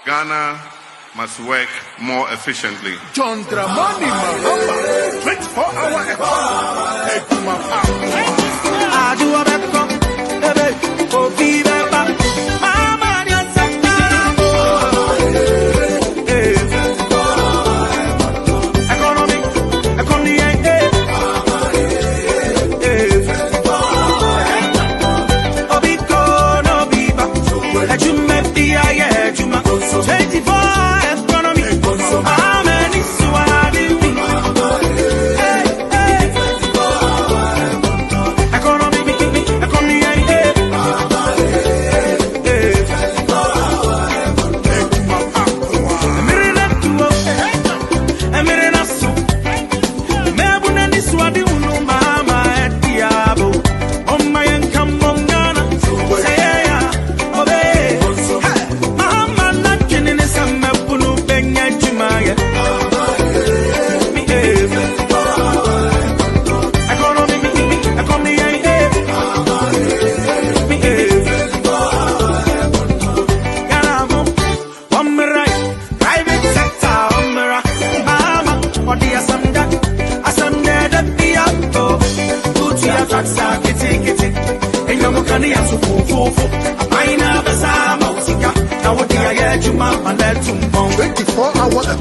Ghana must work more efficiently. John Dramani Mahama, 24-hour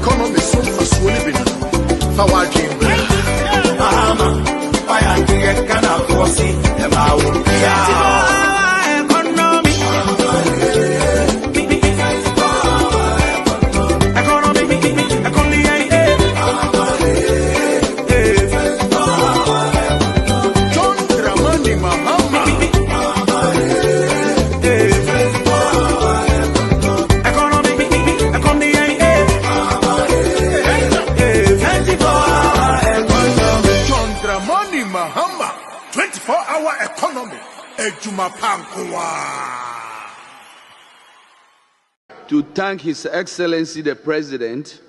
economy so fast will be now. Our dream. Why I get Ghana for see them out. Mahama, 24-hour economy. To thank His Excellency the President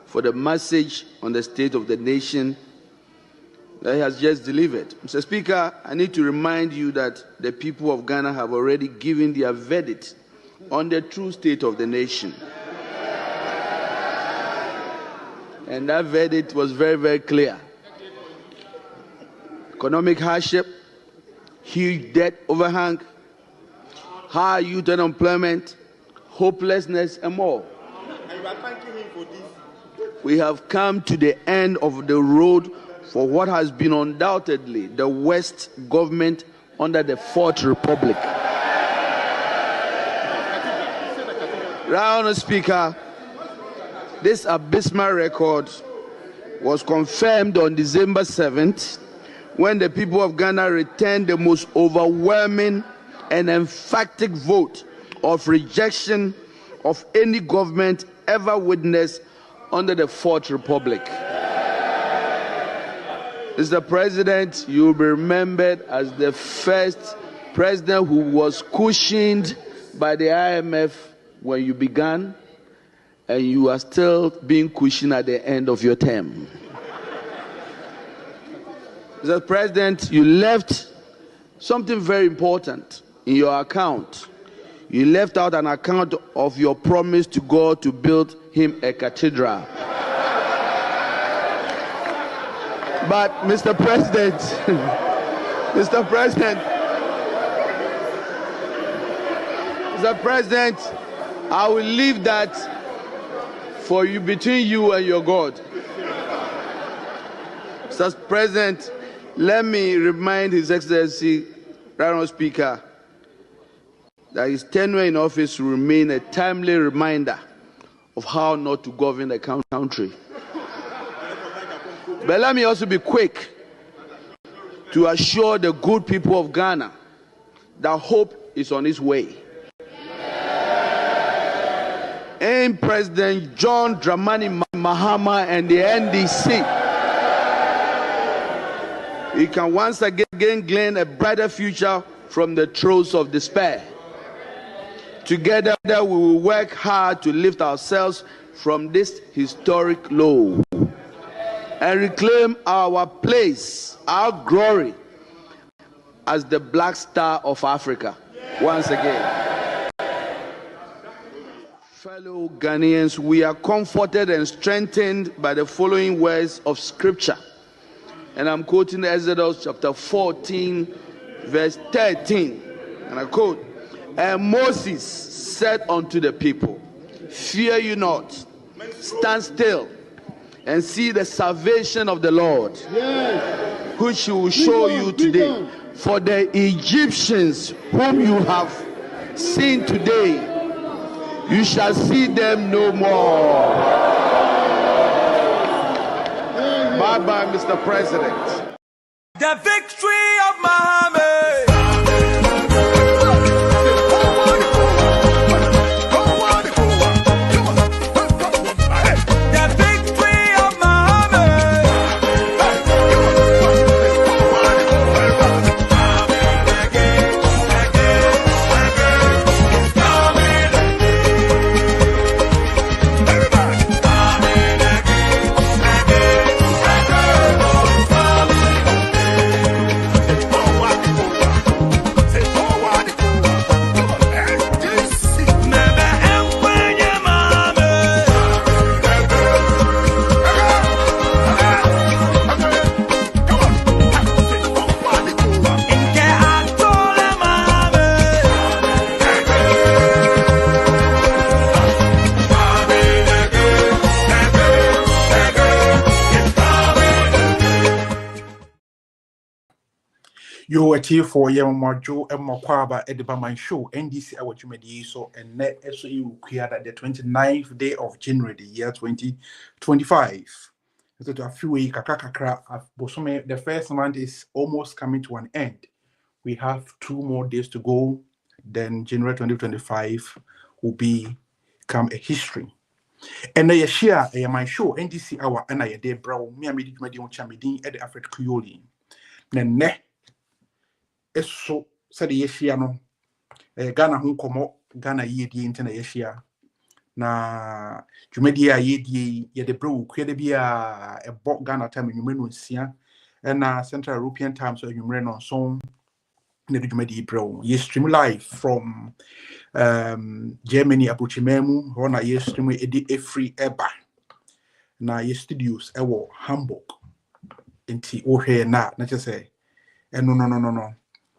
for the message on the state of the nation that he has just delivered. Mr. Speaker, I need to remind you that the people of Ghana have already given their verdict on the true state of the nation. And that verdict was very, very clear. Economic hardship, huge debt overhang, high youth unemployment, hopelessness, and more. And you are thanking him for this. We have come to the end of the road for what has been undoubtedly the worst government under the Fourth Republic. Honourable Speaker, this abysmal record was confirmed on December 7th when the people of Ghana returned the most overwhelming and emphatic vote of rejection of any government ever witnessed under the Fourth Republic. Mr. President, you will be remembered as the first president who was cushioned by the IMF when you began, and you are still being cushioned at the end of your term. Mr. President, you left something very important in your account. You left out an account of your promise to God to build him a cathedral. But, Mr. President, Mr. President, I will leave that for you, between you and your God. Mr. President, let me remind His Excellency, Honourable Speaker, that his tenure in office will remain a timely reminder of how not to govern the country. But let me also be quick to assure the good people of Ghana that hope is on its way. In President John Dramani Mahama and the NDC, we can once again glean a brighter future from the throes of despair. Together, we will work hard to lift ourselves from this historic low and reclaim our place, our glory as the Black Star of Africa once again. Fellow Ghanaians, we are comforted and strengthened by the following words of scripture. And I'm quoting Exodus chapter 14, verse 13. And I quote, "And Moses said unto the people, Fear you not, stand still, and see the salvation of the Lord, which he will show you today. For the Egyptians whom you have seen today, you shall see them no more." Bye-bye, Mr. President. The victory of Muhammad. Yo, a tea for Yamajo and Mokwaba at the Myshow NDC Hour so and net SU at the 29th day of January, the year 2025. So to a few weeks, the first month is almost coming to an end. We have 2 more days to go. Then January 2025 will become a history. And I share a Myshow NDC Hour and I did brown me medium chamidin at the African Creole. Then so said the Yeshia no Ghana hon komo Ghana yedi intina Yeshia na dwumadia yedi ye de bro kwede bia e bo Ghana time nwumre no nsia na Central European time so nwumre no so na dwumadia bro ye stream live from Germany abuchimemu ho na ye stream edi free eba na ye studios ewo Hamburg enti ohwe na say no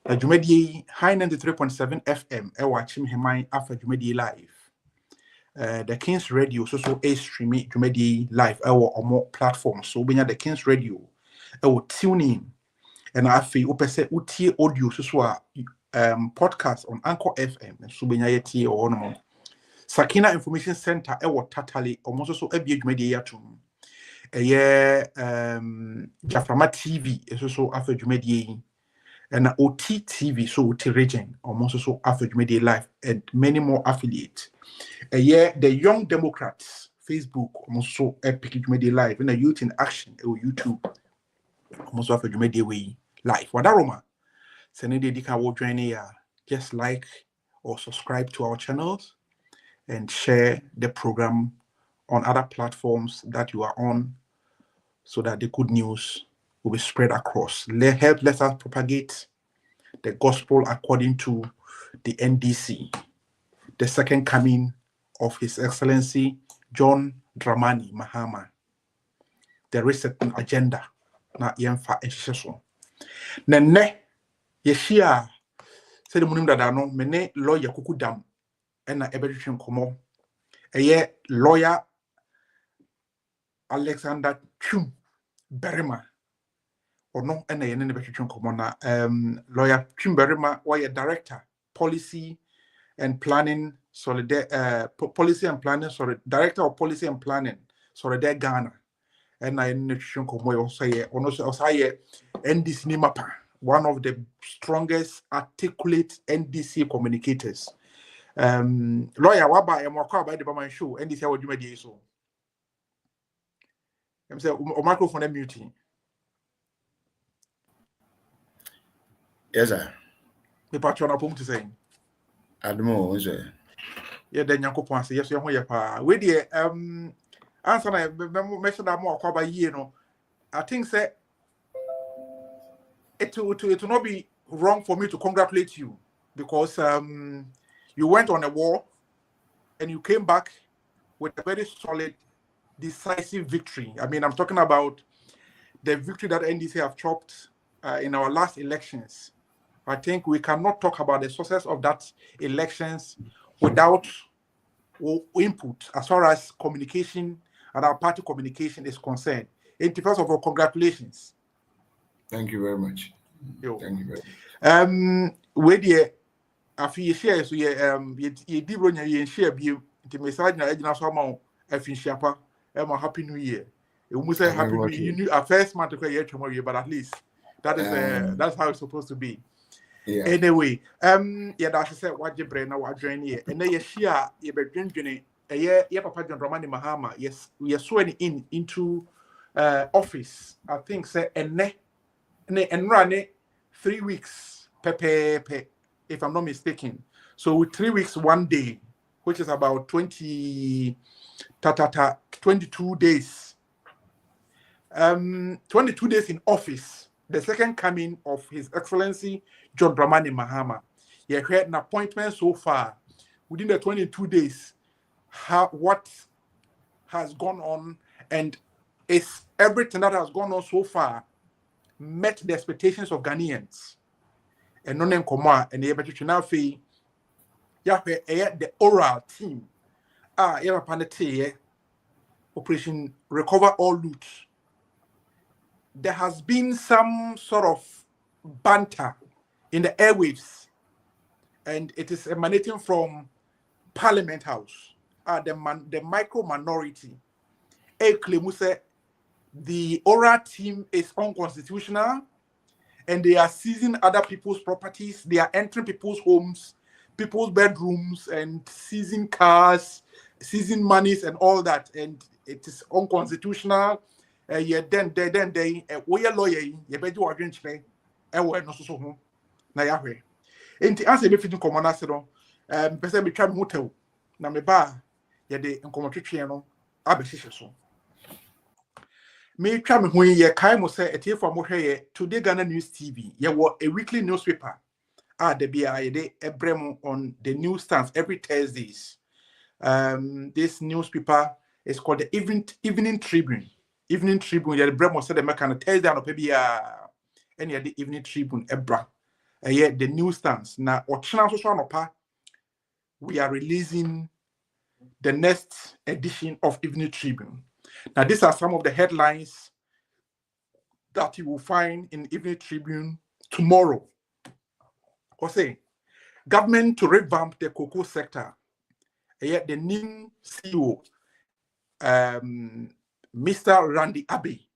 Jumedi high 93.7 FM watching Hemai after Jumedi live. The King's Radio so a streaming Jumedi live or more platforms. So when the King's Radio tune in and I feel upese utie audio so podcast on Anchor FM so when you or no Sakina Information Center Tatali almost so a Jumedi yatum. Jaframa TV so after Jumedi and OT TV, so OT region, almost so Africa Media Live, and many more affiliates. The Young Democrats, Facebook, almost so Epic Media Live, and the Youth in Action, or YouTube, almost Africa Media Way Live. Wadaroma, Senede Dika will join here. Just like or subscribe to our channels and share the program on other platforms that you are on so that the good news will be spread across. Let us propagate the gospel according to the NDC, the second coming of His Excellency John Dramani Mahama. There is an agenda na yemfa eshiso. Nene yeshia said the munim dadano mene lawyer kukudam ena ebeditrim komo. Eye lawyer Alexander Chum Berima. Or no, and a lawyer Chimberima, why a director, policy and planning, policy and planning, director of policy and planning, Ghana. And I say, NDC Nimapa, one of the strongest articulate NDC communicators. Lawyer Waba and Waka by the Myshow, NDC Hour Jumedi so. I'm saying, microphone muting. Yes, sir. Me patch on a point to say. Admo, sir. Yeah, then Yanko say yes, you're here. We dear, answer I mentioned that more cover year, no. I think, say, it will not be wrong for me to congratulate you because you went on a war and you came back with a very solid, decisive victory. I mean, I'm talking about the victory that NDC have chopped in our last elections. I think we cannot talk about the success of that elections without input as far as communication and our party communication is concerned. First of all, congratulations. Thank you very much. Yo. Thank you very much. With the after share so ye di bro nya ye share bi nti message na agina so ma afinshiapa happy new year. You say happy new year. You knew a first month to year tomorrow, but at least that is that's how it's supposed to be. Yeah. Anyway, yeah, that's said what you brain now what join here. And then you share you be drinking yeah Papa John Dramani Mahama. Yes, we are sworn into office. I think say and run 3 weeks pepe if I'm not mistaken. So with 3 weeks 1 day, which is about 22 days. 22 days in office. The second coming of His Excellency John Dramani Mahama. He had an appointment so far within the 22 days. What has gone on, and is everything that has gone on so far met the expectations of Ghanaians. And no name Koma and the Ebetuchina fee. The oral team. Operation Recover All Loot. There has been some sort of banter in the airwaves, and it is emanating from Parliament House. The micro minority claim the oral team is unconstitutional, and they are seizing other people's properties. They are entering people's homes, people's bedrooms, and seizing cars, seizing monies, and all that. And it is unconstitutional. Then they we are lawyer. You better do drink today. No so home. Na yahwe. Enti answer be fitin komona se no. Pese be twa me hotel. Na me ba ye de nkomotwetwe no abehihye so. Me twa me ho ye kai mo se etiefo mo hwe ye Today Ghana News TV. Ye wo a weekly newspaper. The BI de ebrem on the newsstands every Thursdays. This newspaper is called the Evening Tribune. Evening Tribune, the Bremo said the Mekan Thursday and maybe any of the Evening Tribune Ebra. The newsstands. Now, we are releasing the next edition of Evening Tribune. Now, these are some of the headlines that you will find in Evening Tribune tomorrow. Or say, government to revamp the cocoa sector. The new CEO, Mr. Randy Abbey,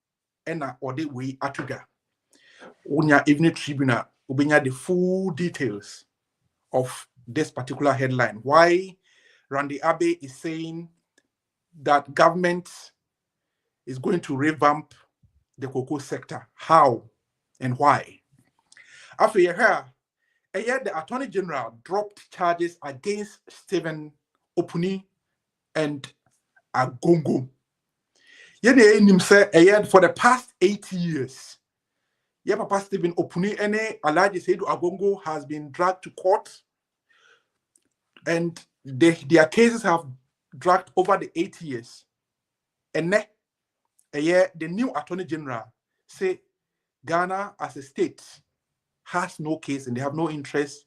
ena ode we atuga. Unya Evening Tribune, ubinya the full details of this particular headline. Why Randy Abbey is saying that government is going to revamp the cocoa sector. How and why? After you hear, the Attorney General dropped charges against Stephen Opuni and Agongo. For the past 8 years, Papa Stephen Opuni and Alhaji Seydou Agongo has been dragged to court, and their cases have dragged over the 8 years. And the new Attorney General say Ghana as a state has no case and they have no interest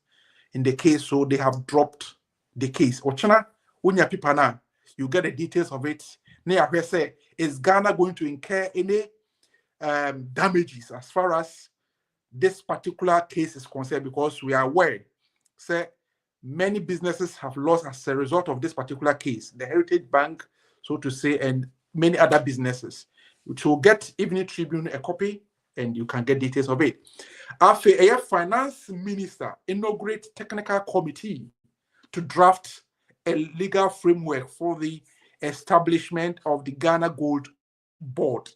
in the case, so they have dropped the case. Ochana, unya pipana, you get the details of it. Say, is Ghana going to incur any damages as far as this particular case is concerned? Because we are aware, say, many businesses have lost as a result of this particular case. The Heritage Bank, so to say, and many other businesses. Which will get Evening Tribune a copy, and you can get details of it. After a finance minister inaugurate technical committee to draft a legal framework for the establishment of the Ghana Gold Board.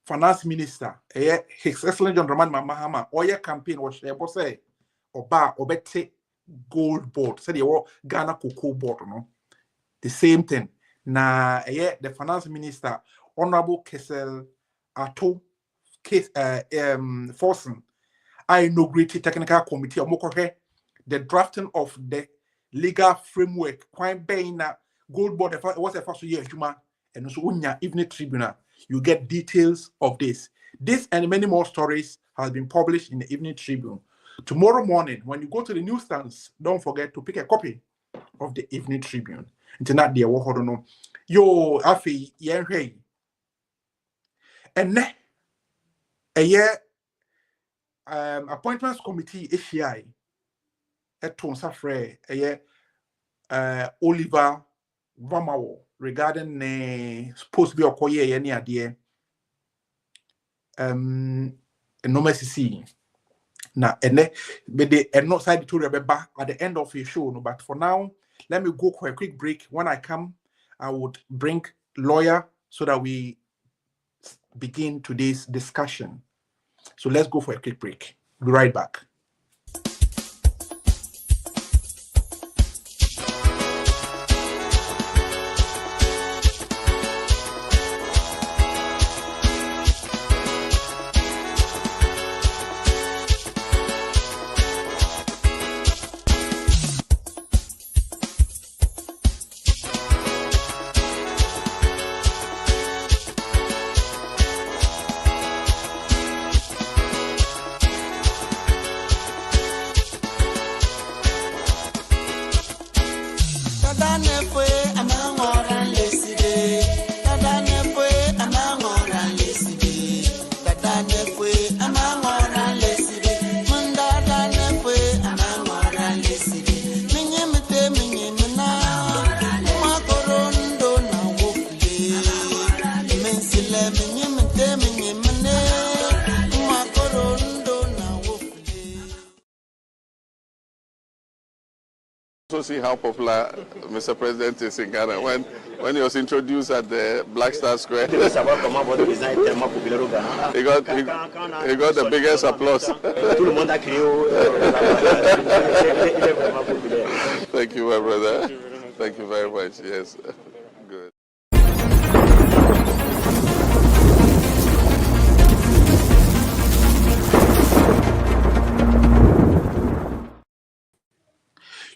Finance Minister, His Excellency John Dramani Mahama, Oya campaign was say Oba Obete Gold Board. Said the Ghana Cocoa Board, no? The same thing. Na the Finance Minister, Honorable Kessel Ato Forsen, I inaugurated technical committee the drafting of the legal framework. Quite being Gold board what's the first year Juma and also unya evening tribunal. You get details of this. This and many more stories has been published in the Evening Tribune. Tomorrow morning, when you go to the newsstands, don't forget to pick a copy of the Evening Tribune. It's not there. Yo, Afi, hey. And a year appointments committee ACI at Tonsafre, a year Oliver Vamawo regarding supposed to be a koye any idea. No messy. Now, and not side to back at the end of your show. No, but for now, let me go for a quick break. When I come, I would bring lawyer so that we begin today's discussion. So let's go for a quick break. Be right back. See how popular Mr. President is in Ghana. When he was introduced at the Black Star Square, he got the biggest applause. Thank you, my brother. Thank you very much. Yes, good.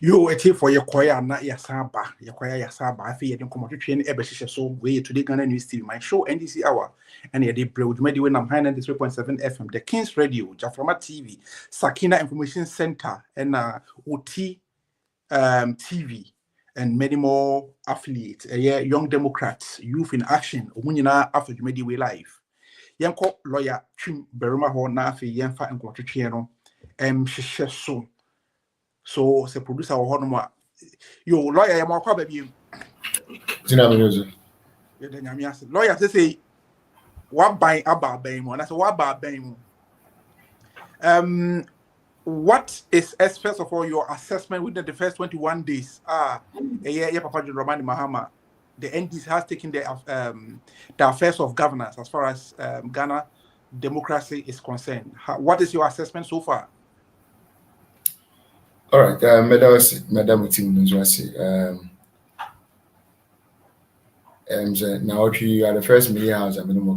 You wait for your choir, not your samba, your choir, your samba. I feel you don't come to train every so way today. Ghana News TV, Myshow NDC Hour, and your day broad. Maybe when I'm high 93.7 FM, the King's Radio, Jaframa TV, Sakina Information Center, and OT TV, and many more affiliates. Young Democrats, Youth in Action, Omunina after you made way live. Yanko lawyer Chim Beruma Ho Nafi Yanfa and Quatriano, Shisha so the producer or honor yo lawyer am kwa baby lawyer say what buy about bang and I say what about bang what is first of all your assessment within the first 21 days Papa John Romani Mahama the NDC has taken the affairs of governance as far as Ghana democracy is concerned. What is your assessment so far? All right, Madam Tim now you are the first media house I've been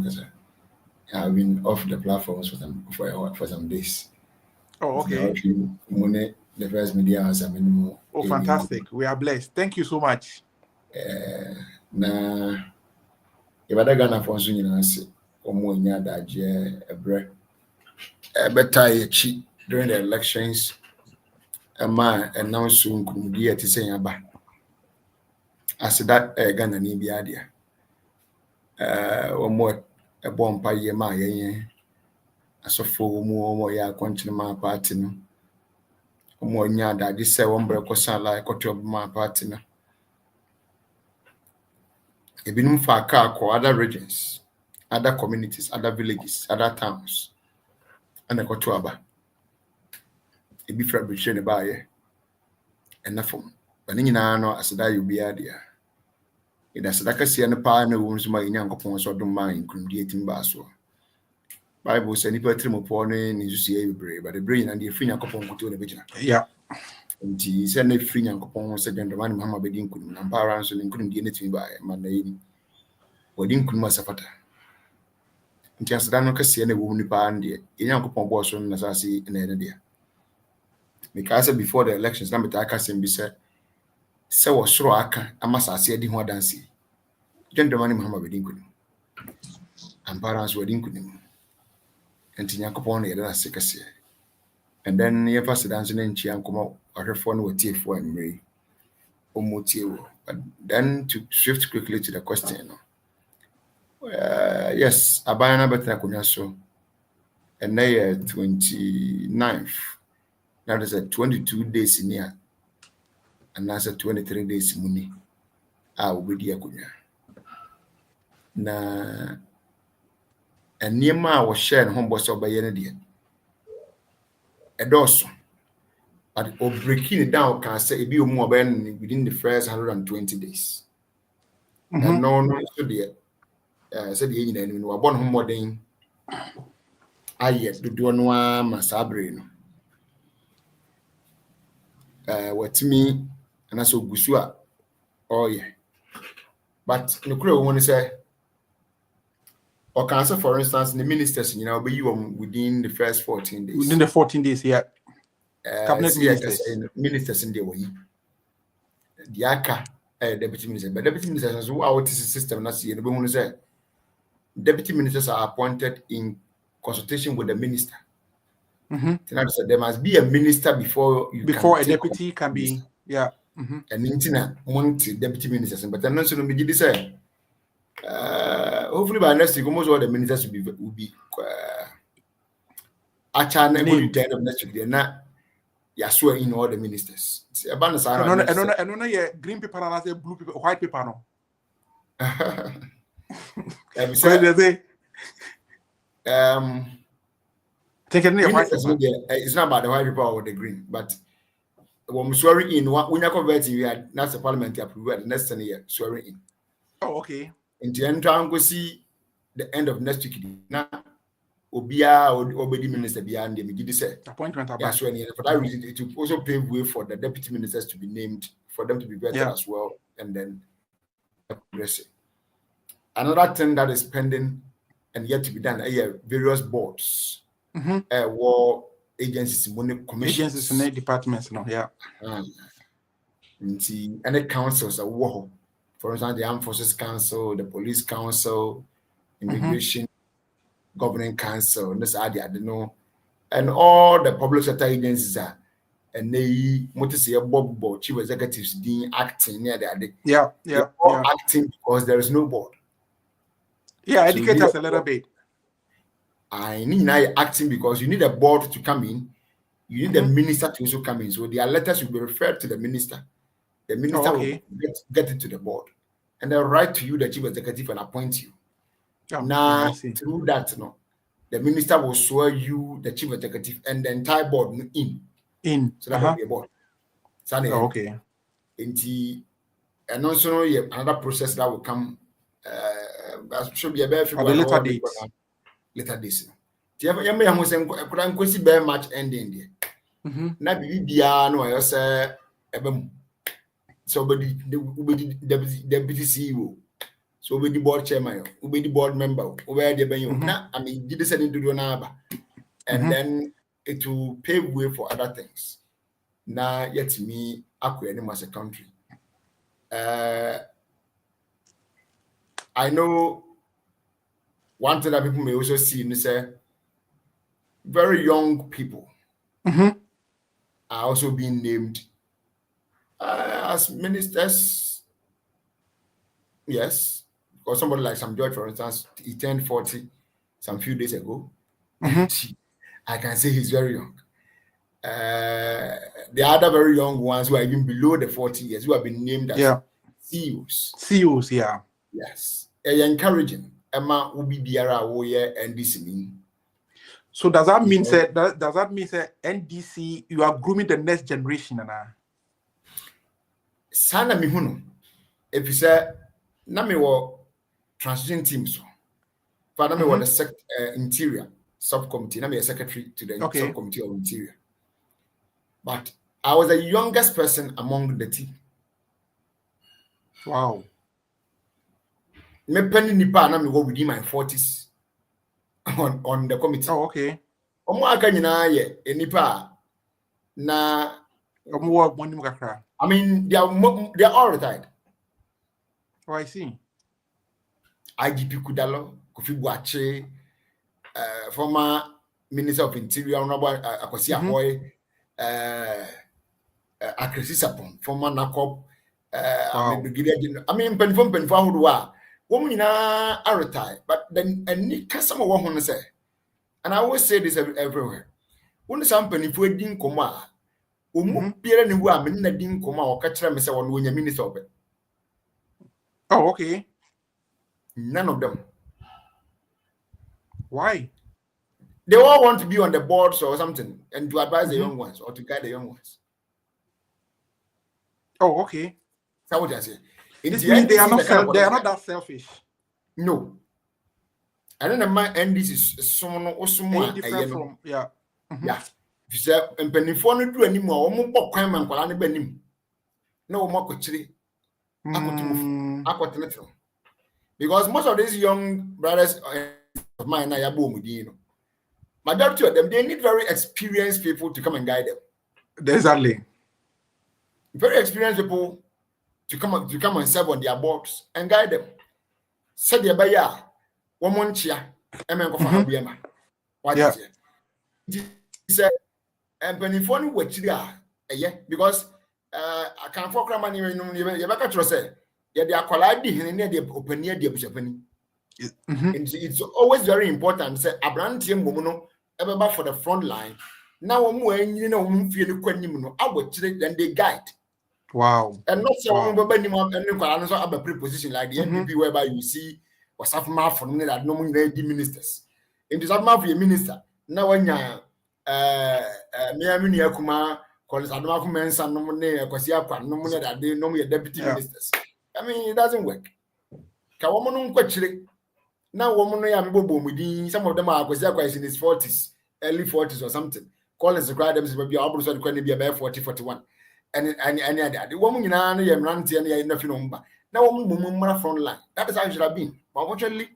off the platforms for some days. Oh, okay. The first media house Oh, fantastic. We are blessed. Thank you so much. Now, if I Ghana for during the elections. A man announced soon could be to say about as that Ghana Nibiadia. One more a bomb by ye my as a full more ya continue my party. More yada, this 7 break was like got your my partner. A been for car or other regions, other communities, other villages, other towns, and I got to Abba. A be fabrication about ye. Enough. But in no as that you be idea. It has like a see and a partner wounds my young upon so don't mind creating basso. Bible said if I trim upon it, you see every brave, but the brain and the free upon to the vision. Yeah. And he said a free upon second the man Mamma being couldn't and parents and couldn't do anything by Monday. Or didn't come as a fatter. And just that no see any woman upon the young upon Boston as I see in the idea. Because before the elections, I can be said, se wo soro aka amasase adi ho adanse gentleman Muhammad bedin kunim amparans wedin kunim enti Yakobon yede na sekese and then ye pass dance na nchi ankomo ahwefo no watiefo amrei omotiewo. But then to shift quickly to the question yes abana betna kunya so and now 29th, that is a 22 days in here and that's a 23 days muni obedi akunya na enema wo share no hombo so baye ne de edoso but o breaking it down can say ebi omu obaye within the first 120 days and no so de said the nyina ni wa bon homoden aye dodo no ama sabre no watimi and so gusu a oh yeah but no kure wo say or cancer for instance the ministers you know be you within the first 14 days within the 14 days yeah cabinet ministers in the way the aka deputy minister but deputy ministers who out is system na see no be hu say deputy ministers are appointed in consultation with the minister. So there must be a minister before a deputy can be yeah. And intina want deputy ministers, but I'm not sure me did say hopefully by next week almost all the ministers will be actually going to the end of next week. They're not swear in all the ministers. I don't know yeah green paper and I say blue paper white paper no. It's not about the white paper or the green, but when we swearing in, when you're converting, we had that's the parliament approved the next year swearing in. Oh, okay. In the end, time we see the end of next week. Now, Obia or Obedi minister behind them, did say appointment. Yeah, for that reason, it will also pave way for the deputy ministers to be named, for them to be better as well, and then progressing. Another thing that is pending and yet to be done are various boards, war agencies, money commissions, agencies, and departments. No, yeah. And the councils are war. For example, the Armed Forces Council, the Police Council, Immigration Governing Council, and this idea, I don't know, and all the public sector agencies are, and they want to say board chief executives being acting near there. Acting because there is no board. Yeah, educate us a little bit. I need now acting because you need a board to come in. You need the minister to also come in. So their letters will be referred to the minister. The minister will get it to the board. And they'll write to you, the chief executive, and appoint you. Now, through that, the minister will swear you, the chief executive, and the entire board in. So that will be a board. Okay. And also another process that will come. Should be a better later dates. Later days. Match ending there. Na bibia no I say ebem. So the deputy CEO. So the board chairman, the board member, where the ben na I mean did this into do na and then it will pave way for other things. Na yet me akwe as a country. I know one thing that people may also see is very young people are also being named as ministers. Yes, because somebody like Sam George, for instance, he turned 40 some few days ago. I can say he's very young. The other very young ones who are even below the 40 years who have been named as CEOs. CEOs, yeah. Yes. Encouraging. Emma will be biara NDC. So does that mean NDC you are grooming the next generation Sana mihuno. If you say na me wo transition team so. Father me was the interior subcommittee. Na me a secretary to the subcommittee of interior. But I was the youngest person among the team. Wow. Me penny nipa na me go within my 40s on the committee. Oh, okay. Omo aka nyina ye nipa na omo wo money kakra. I mean, they are all retired. Oh, I see. IGP Kudalo, Kofi Boache, former Minister of Interior, Honorable Akwasi Ahoy, Akresi Sapon, former NACOP, Brigadier General. I mean, Penfom Penfa women are retired, but then any customer won't say, and I always say this everywhere. When some Penfo din coma, Pierre and women that didn't come out, catch them as I want when you're minister of it. Oh, okay. None of them. Why? They all want to be on the boards or something and to advise the young ones or to guide the young ones. Oh, okay. That's what I say. This means they are not that selfish. No. I don't know my NDC is someone different from yeah. Yeah. If you say and penifo no do anymore, omo bọ kwan man kwala ne banim. Na omo akochiri. Akotenetro. Because most of these young brothers of mine na yabo omudi no. Majority of them, they need very experienced people to come and guide them. Exactly. Very experienced people to come and serve on their boards and guide them. Said the baya, one month here, and what is it? He said, and Penifoni which yeah, because I can't for money when you back at say, yeah, they are colliding in the open near the Bishopany. It's always very important. Say, a brand team woman ever for the front line. Now, when you know, feel the I would then they guide. Wow. And not so and have a preposition like the NPP whereby you see what's up mouth from that no the ministers. In this mouth your minister. Now when you Kuma calls Adamaku Mensa no money no money that they know me deputy ministers. I mean it doesn't work. Kawoman question now woman within some of them are in his 40s, early 40s or something. Collins required them to be able to be about 40, 41. And the woman in an ranty and nothing number. Now, woman front line. That is how it should have been. But unfortunately,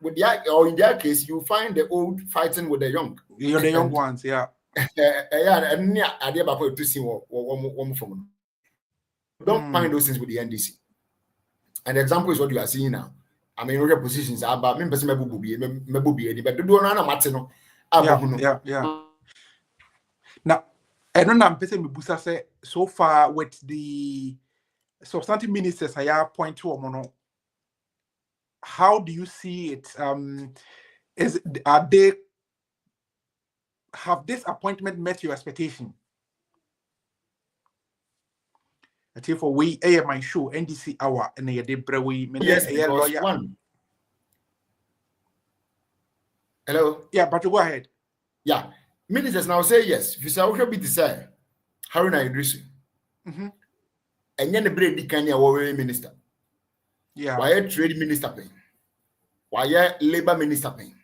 with or in their case, you find the old fighting with the young. You're the young ones, yeah. Yeah, and I did about to see one from. Don't find those things with the NDC. And the example is what you are seeing now. I mean, other positions are about me, person maybe, but do not matter. Yeah. Now, I don't know. I'm say so far with the substantive ministers I point to mono. How do you see it? Have this appointment met your expectation? I tell you for we Myshow NDC Hour and a day brewery. Yes, one. Hello. Yeah, but go ahead. Yeah. Ministers now say yes. If you say okay, be decide. Haruna Idrisu. And then the bread can ya minister. Yeah. Why trade minister paying? Why labor minister paying?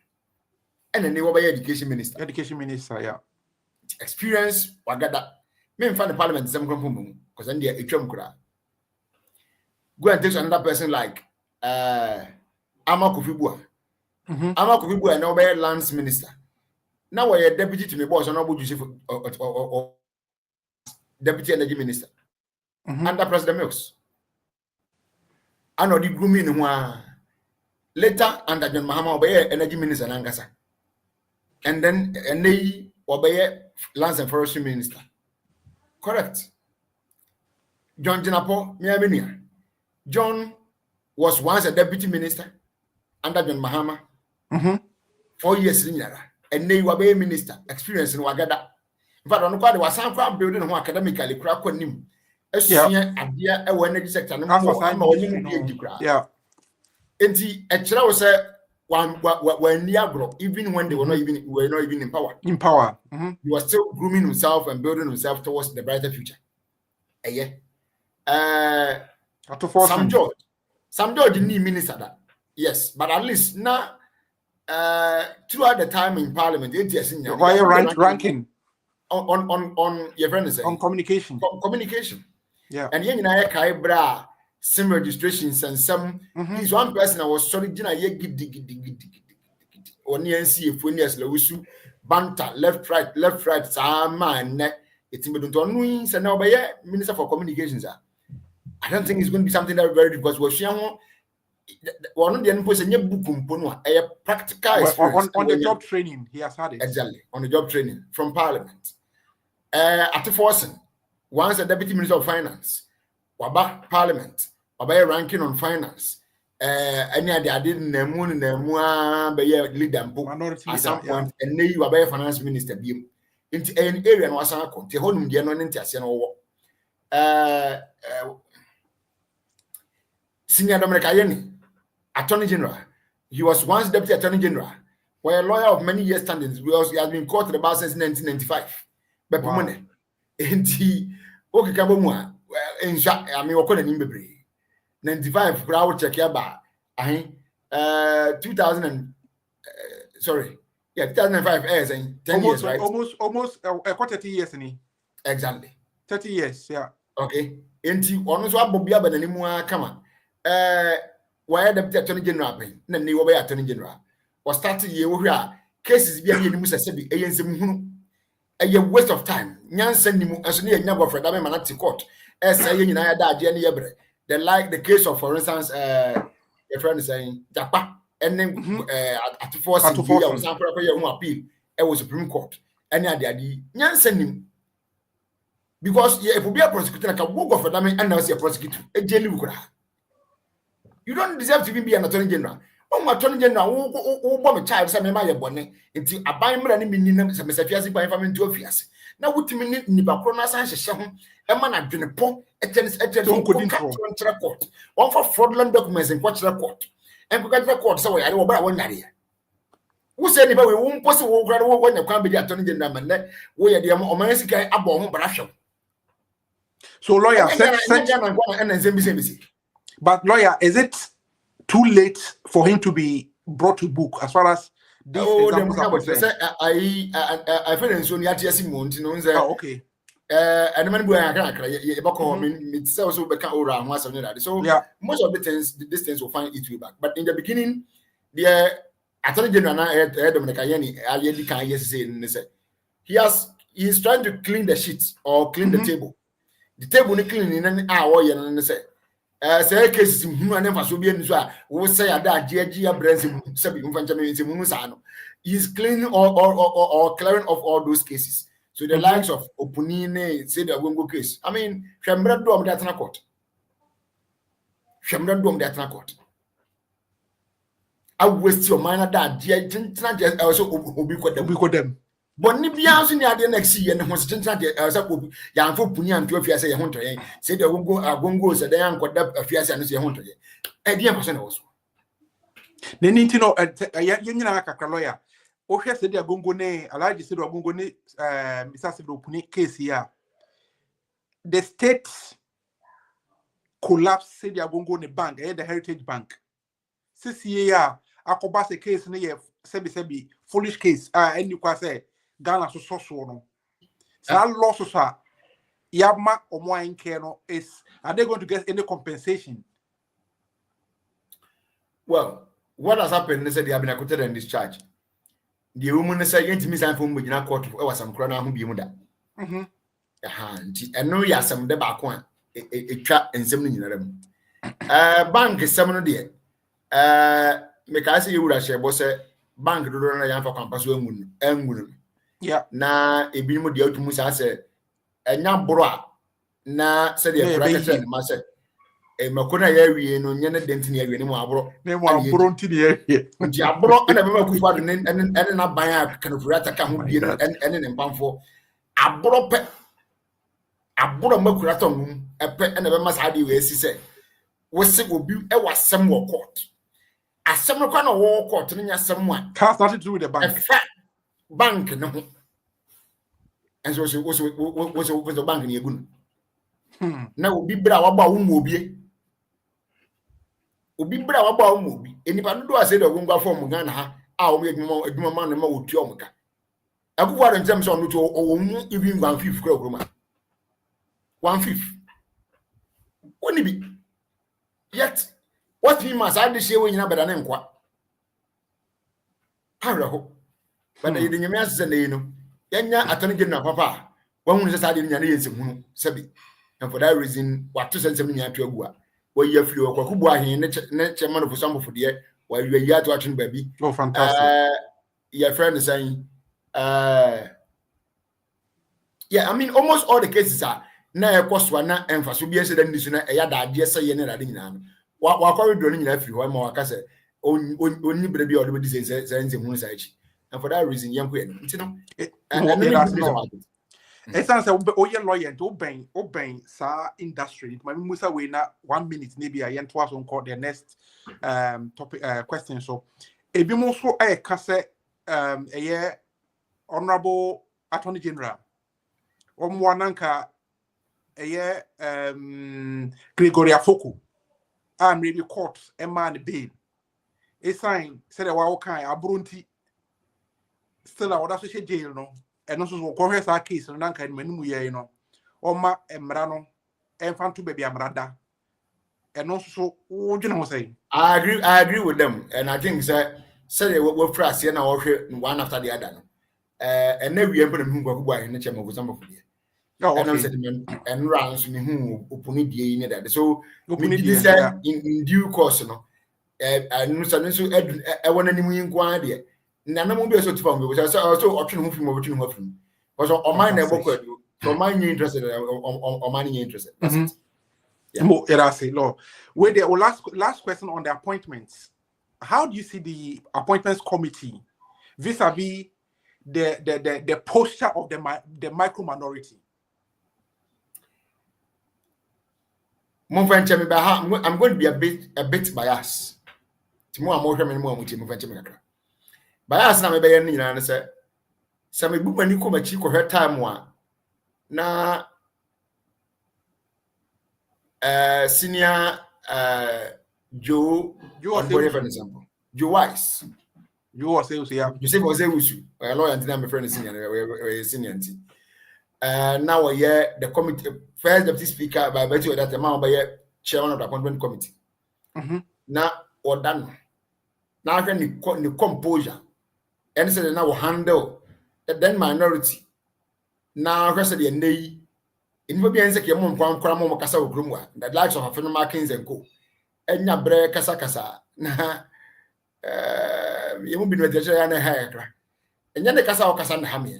And then they were by education minister. Education minister, yeah. Experience wagada. Me in the parliament some because then they are kura. Go and take another person like Ama Kofibua. Ama Kofibua now by lands minister. Now we are deputy to me boss or deputy energy minister under President Mills. I know the grooming later under John Mahama obey energy minister Nangasa. And then they obey lands and forestry minister. Correct. John Jinapo, Miaminia. John was once a deputy minister under John Mahama. 4 years in Yara. And they were a minister, experience in Wagada. In fact, on the quad was some building who academically crack on him. Yeah, idea a energy sector. Yeah. And see, actually, was when Niagara, even when they were not even in power. In power. He was still grooming himself and building himself towards the brighter future. Sam George didn't need minister that. Yes, but at least now. Throughout the time in Parliament, why ranking on your friend on communication. Communication. Yeah. And yen na kai bra sim registrations and some he's one person I was sorry jina ye gidi on NC if when yes lawusu banter left right sama ne It's in Bedouin, so now by Minister for Communications. I don't think it's going to be something that very difficult because we're one of the inputs in your book, a practical experience on the job training. He has had it. Exactly, on the job training from Parliament. At the forcing, once a Deputy Minister of Finance, Waba Parliament, Waba ranking on finance. Any idea I didn't moon in the Mua by leader book at some point, and now you are by finance minister beam into an area and was uncle, the whole Indian on Intiasian or Senior Dominic Ayeni, Attorney General. He was once Deputy Attorney General, where a lawyer of many years standings because he has been caught about since 1995. But money, and he okay, Kabomua, in short, I mean, what couldn't be 95 crowd check about 2000 and 2005 years and 10 years, right? Almost a quarter 30 years in Exactly. 30 years, yeah. Okay. And honestly, what Bobby Aben anymore come on. Why Deputy Attorney General pay? Then they were Attorney General. Was starting year cases be any Mississippi, a waste of time. Nyan send him as near number for that man at court. As saying in that Jenny Ebre. They like the case of, for instance, a friend is saying Japa, and then at force some appeal. It was Supreme Court. And Nyan send him because if we be a prosecutor, like a walk of them and now see a prosecutor, a jail. You don't deserve to be an attorney general. Oh, my attorney general, who bomb a child, some my bonnet, until a buy me and meaning some Fiasi by family to a fias. Now, what you mean, Nibacrona Sanchez, a man at Junipo, a tennis court, one for fraudulent documents in Quatch court, and we got the court, so I don't know one idea. Who said if we won't possible when you can't be the attorney general, and that we are the Omansica above Brasho. So, lawyer, but lawyer, is it too late for him to be brought to book as far as this examples are concerned? I feel in so near Simon, you know. Oh, okay. And man, it's also become around once or another. So, yeah, most of the things, these things will find its way back. But in the beginning, the Attorney General, Dominic Ayeni, he is trying to clean the sheets or clean the table. The table is clean in an hour, and say, say cases who are never so be in Zua, who say that GG brands in Musano is cleaning or clearing of all those cases. So the likes of Opunine say the Wungo case. I mean, Shambra Dom that's not court. Shambra Dom that's not court. I waste your mind that GG also ubiquit them. But Nibians in the other next year and was as a poop, young for Punian to a fias a hunter, said the Wungo said they uncle a fias and a hunter. A dear person also. They need to know a young lawyer. Okay, said they are going to allow you to go to Mississippi case here. The state collapsed, said they are going to go to the bank, the Heritage Bank. 6 years, I could pass a case in the Sebi foolish case. And you can say, Ghana so no. So that losses are Yama or Moine Keno is are they going to get any compensation? Well, what has happened is that they have been acquitted and discharged. The woman is saying to me, I'm from Bujina Court, was some crown who be muda. And no, yes, some the back one, a trap and 7 in them. Bank is 7 there. Make I see you would have share boss bank do run for campus. Yeah, na a bit more deal to Musa said, and now bra na said the bracket and master. A Macona area no Yana Dentini anymore. They were brought to the area. You brought and I remember and not buy a kind of rata can be and in Pamfo. I brought a Macraton, a pet and a mass idea, as he said. Was it will be a some more court. A summer kind of war court in someone. Has nothing to do with the bank. Bank, no. And so was the bank in Yagun. Now be bravo about Mobi. Be bravo about Mobi. And if I do, I said, I won't go for Ghana, I'll make more a man and more with Yomoka. I go out in terms of even 1/5 crowd. 1/5. Wouldn't it be? Yet, what we must add this year when you have an enquire. How but the Yamas and you know, Yanya Attorney General Papa, One was decided in any sabi. And for that reason, what to send some in to a gua. Where you flew a Kokubua in chairman of some for the year while you are yet watching baby. Oh, fantastic. Your friend is saying, yeah, I mean, almost all the cases are now a cost one and for Subia said, and this is a yard idea say, and I didn't. What are you doing if you want more? I said, only baby or the disease and for that reason, young queen, you know, it sounds like your lawyer and obeying sa industry. My musa we na 1 minute maybe I twice on call the next topic question. So if you move for a case a year honorable attorney general or Mwananka a year Gregoria Foku and maybe court a man bail. A sign said a wow kind abrunti still I would have to jail no. And also, Congress our case and Nanka and Menuya, you know, Oma and Marano, and Fantu baby Amrada. And also, what you know, saying? I agree with them, and I think that say we're first, you know, one after the other. And then we able to move in the chamber of some of the and I'm saying, and rounds in whom Upuni in that. So, in due course, you know, and so I want any more inquiry. Nana mo be so to because I also option home from because on mine never could so mine interested on mine interested. That's it. Yeah. I say, Lord. Wait, the last question on the appointments. How do you see the appointments committee vis-a-vis the posture of the micro minority? I'm going to be a bit biased. Tomorrow more than bias na me be ni na say me bu mani ko machi ko hwe time a na senior Joe for example Joe Wise you was say yeah you say was say usu a lawyer and my friend senior now we the committee first deputy speaker by virtue of that man by chairman of the appointment committee na odan na hwe ni composure and said now handle the then minority now rest of the day in be answer ke mo nkwan mo kasa ogrum the likes of Afeno Markins and Co enya bre kasa na yemu bi no de ya na ha ekra enya ne kasa o kasa na ha me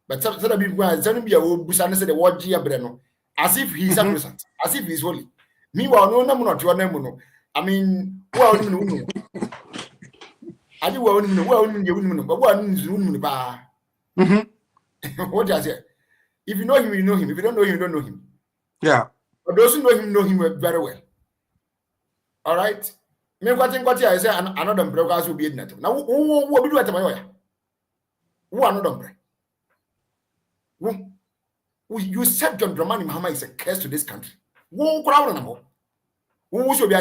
but so that be zanu bi a wo busa ne say the word ya bre no as if he is sacrosanct as if he is holy meanwhile no na mo not your name no I mean well no I do well, but what does it? If you know him, you know him. If you don't know him, you don't know him. Yeah. But those who know him very well. All right. Me what I say another brokers will be in that. Now, what we do at my way? Who are not you said John Dramani Mahama is a curse to this country. Who crowd number? Who should be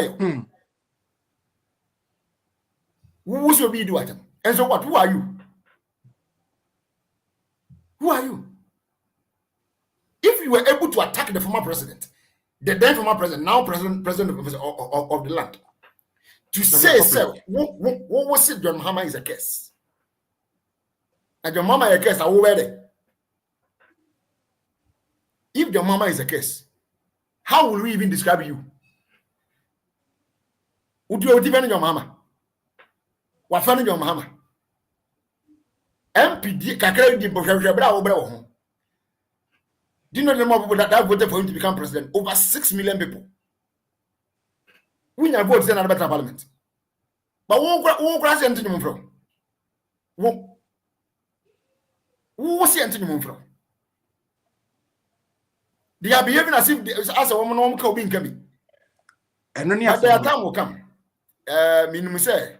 who should be doing them? And so what? Who are you? Who are you? If you were able to attack the former president, the then former president, now president of the land, to say, sir, what was it? John Mahama is a case. And John Mahama is a case. I will wear it. If John Mahama is a case, how will we even describe you? Would you even John Mahama? Wafani John Mahama MPD kakra di bra wo do you know the number of people that voted for him to become president? Over 6 million people. We never voted in another parliament. But who cross Anthony from? Who was the Anthony from? They are behaving as if as a woman who can be coming. And then their time will come. Minimum say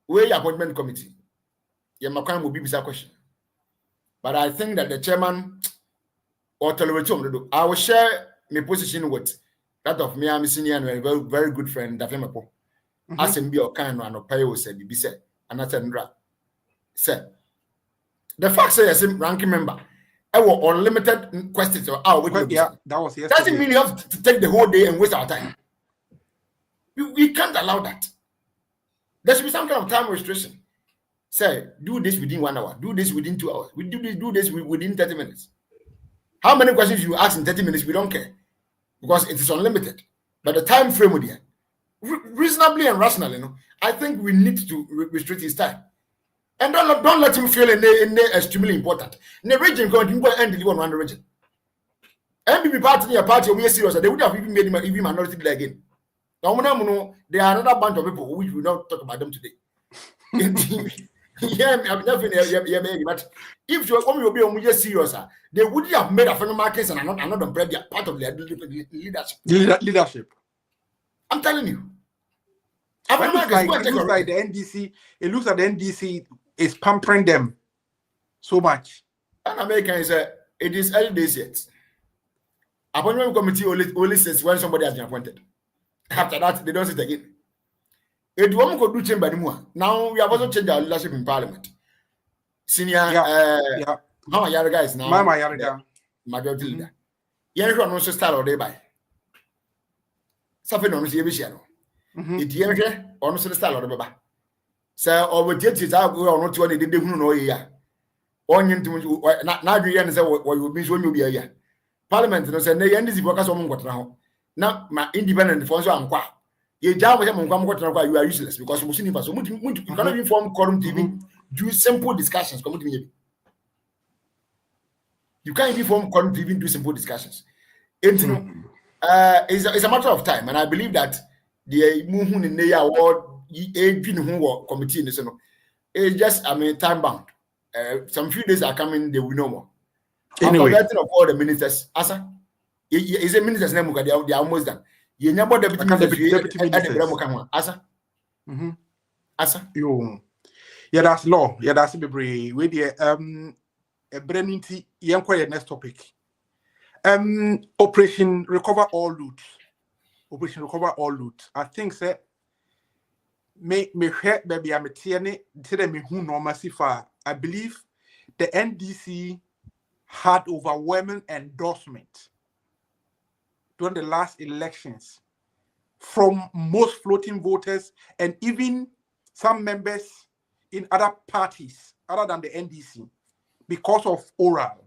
we appointment committee. Yeah, my will be a question. But I think that the chairman or tolerate him. I will share my position with that of me. I'm senior and a very, very good friend. That I'm as him be or kind and pay will say be said. And that's said. The fact says ranking member. I will unlimited questions or yeah, that was yesterday. Doesn't mean you have to take the whole day and waste our time. We can't allow that. There should be some kind of time restriction. Say, do this within 1 hour, do this within 2 hours, we do this within 30 minutes. How many questions you ask in 30 minutes, we don't care because it is unlimited. But the time frame with you, reasonably and rationally, I think we need to restrict his time. And don't let him feel extremely important. In the region, going to end the one region. MPP party, we are serious. They would have even made him even minority leader again. Now, there are another bunch of people which we will not talk about them today. But if you are coming to be serious, they would have made a phenomenal markets and another bread. They are part of their leadership. Leadership. I'm telling you. It looks like the NDC. It looks like the NDC is pampering them so much. And American is it is early days yet. Appointment committee only says when somebody has been appointed. After that, they don't sit again. It won't go do chamber anymore. Now we have also changed our leadership in parliament. Senior Mama Yaraga is now Mama Yaraga majority leader. Yenko no style or day by. Something on the it yenke on style or baba. Sir, over judges are going to what they didn't know here. Onion to not you say what you mean when you be here. Parliament no say nay and this workers on what now. Now my independent for so am kwa. You are useless because you cannot even form quorum to even do simple discussions. You can't even form quorum to even do simple discussions. It's a matter of time, and I believe that the movement in the award committee in the it's just time bound. Some few days are coming, they will know more. Anyway, I'm forgetting of all the ministers. Asa, is a minister's name? They are almost done. You never deputy minister. Asa. Yo. Yeah, that's law. Yeah, that's be brave. We the Brenninti. Yanko next topic. Operation Recover All Loot. Operation Recover All Loot. I think say me head baby I'm a tiene. Today me who no far. I believe the NDC had overwhelming endorsement during the last elections from most floating voters and even some members in other parties other than the NDC because of oral.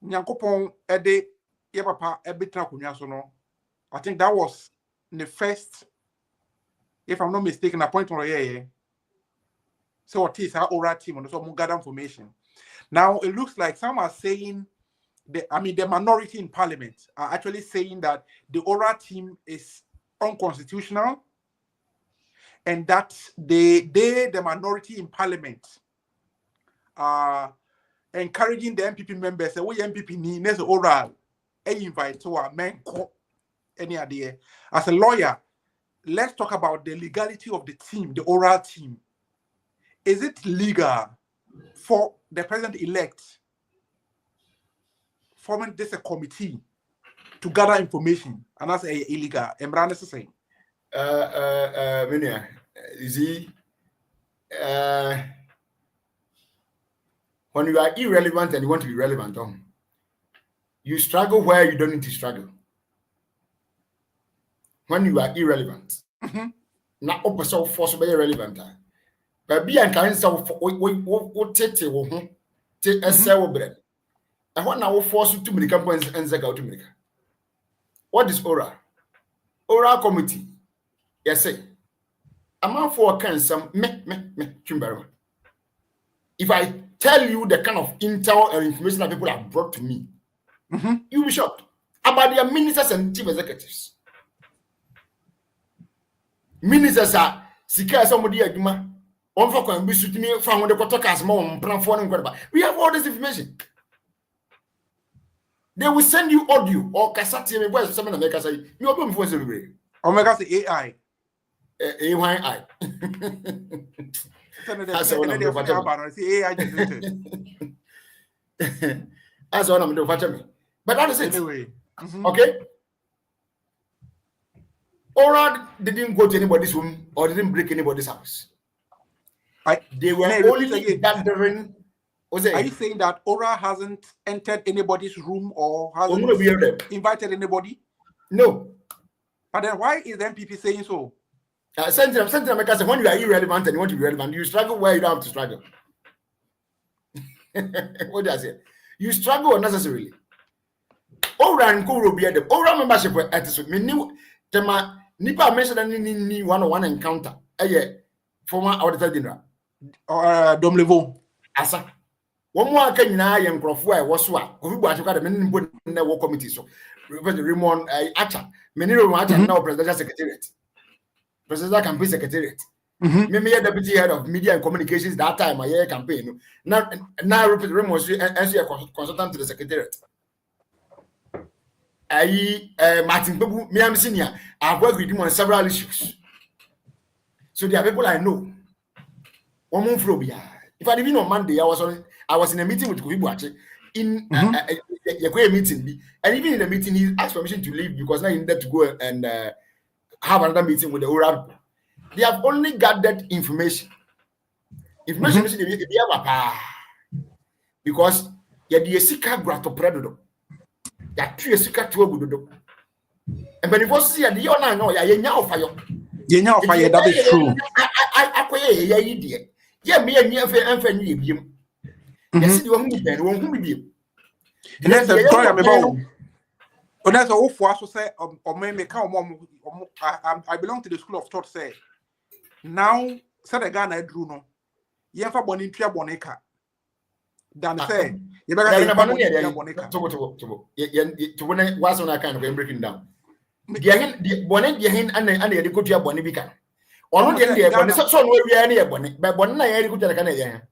Nyankopon ede ye papa ebitra kunwa so no. I think that was the first, if I'm not mistaken, appointment or so what is our oral team on so gather information. Now it looks like some are saying the minority in parliament are actually saying that the oral team is unconstitutional and that the minority in parliament are encouraging the MPP members we MPP need next oral invite to our men any idea. As a lawyer, let's talk about the legality of the team, the oral team. Is it legal for the president-elect forming this a committee to gather information, and that's illegal? Emran is saying. When you are irrelevant and you want to be relevant, you struggle where you don't need to struggle. When you are irrelevant, not opposite force be irrelevant. But be and can say what take a sell bread. And what now force you to make companies and Zaga to make. What is oral? Oral committee. Yes, say. I'm out for a can some chimber. If I tell you the kind of intel and information that people have brought to me, you'll be shocked about their ministers and chief executives. Ministers are Sika somebody aguma. One for can be shooting me from the Kotokas mom, we have all this information. They will send you audio or cassette. Where's someone America say you open for the Omega say AI. AI. That's one of the but that is it. Anyway. Okay. Oral didn't go to anybody's room or didn't break anybody's house. They were only gathering. Are you saying that Oral hasn't entered anybody's room or hasn't invited anybody? No. But then why is the MPP saying so? When you are irrelevant and you want to be relevant, you struggle where you don't have to struggle. What do I say? You struggle unnecessarily. Oran Kuro be the Oran membership at this. Me new Tema Nipa mentioned any one-on-one encounter. Former auditor general. Dom level. Asa. One more can I am Crofway was what? Who was got a minimum in the work committee. So Raymond Acha, Meniro Acha now presidential secretariat. President campaign secretariat. Me a deputy head of media and communications that time my campaign. Now Raymond was a consultant to the secretariat. Martin Babu, me am senior. I've worked with him on several issues. So there are people I know. One month if I didn't on Monday, I was in a meeting with Kuibuache in a meeting, and even in the meeting, he asked permission to leave because now he needed to go and have another meeting with the oral people. They have only gathered information. Information because the Sika Grato Predo. Ya tue sika to agudodo. And when it was see the honor no ya nya ofayo. Ye nya ofayo, that is true. I akoye ya yidie. Ye me nya enfa nyi ebiem. Yes the one be won hu biem. And that's a story me ba. And that's all for us to say or me ka I belong to the school of thought say. Now said the Ghana drew no. Ye fa boni ntwa boneka. Dan say you better to when was on kind of breaking down. The bonnet behind and the good job bonnie becan. Or not the so we are near bonnet, but one I good at Canada.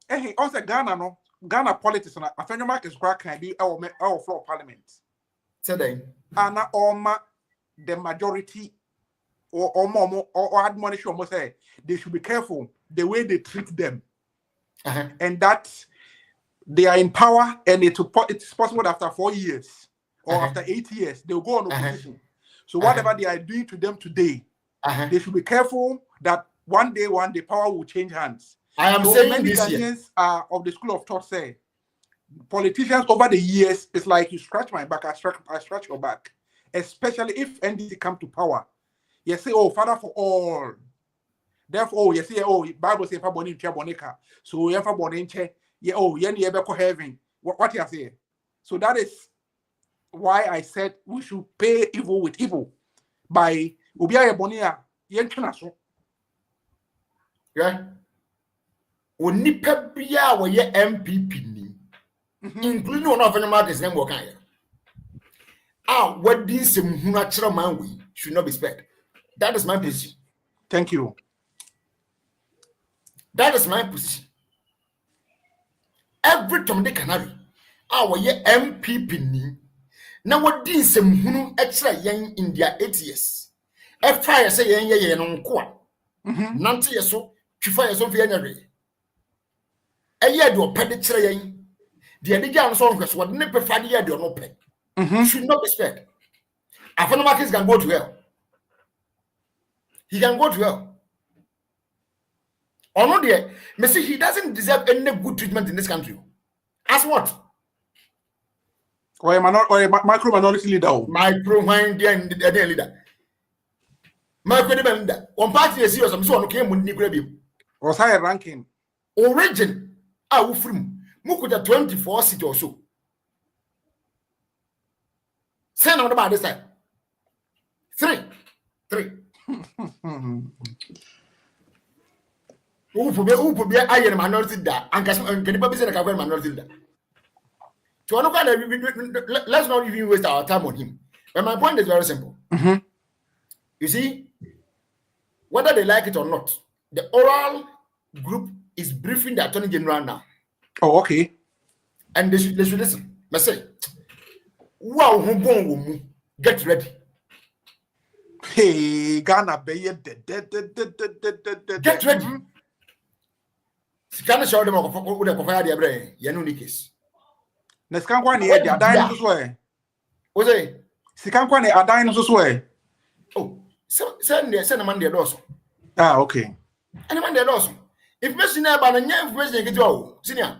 Eh, also Ghana no Ghana politics and a friend Marcus Crack can be our floor parliament. Said they Anna or the majority or more or admonish almost say they should be careful the way they treat them. And that they are in power, and it's possible after 4 years or after 8 years they'll go on opposition. So whatever they are doing to them today, they should be careful that one day power will change hands. I am so saying many this Ghanaians of the school of thought say politicians over the years, it's like you scratch my back, I scratch your back. Especially if NDC come to power, you say, "Oh, Father for all." Therefore, you say, "Oh, Bible says, so you have born yeah, oh, you never go heaven." What you say? So that is why I said we should pay evil with evil by Ubia Bonia Yentunaso. Yeah. Onipa bia wo ye MPP ni. Including one of the markets name work what this natural man we should not be spared. That is my position. Thank you. That is my position. Every time they canary, our ye MPP ni. Now what this extra young in their 8 years. If I say ye no nko. Nanti yeso, twifa yeso fi anyare. Eye do pede kire yen. The nigga so hweso what ne prefer the do no pe. Should not be spared. Afano markets can go to hell. He can go to hell. Or not there, me see he doesn't deserve any good treatment in this country. As what? Or a micro minority leader. Micro leader. Micro leader. One party is serious. I'm so on came with Nigrabi. Was higher ranking. Origin. I will from Mukuja 24 seat or so. Send on about this side. Three. Who be I am minority that and can you be said a minority that? So let's not even waste our time on him. But my point is very simple. You see, whether they like it or not, the oral group is briefing the Attorney General now. Oh, okay. And they should listen. I say, wow, get ready. Hey, Ghana, get ready. Can I show them with a coffee? Yanunikis. Nescankwane, they are dying this way. Was it? Sikankwane are dying this way. Oh, send a man there also. Ah, okay. And a man there also. If Messi about a young information, get you, senior.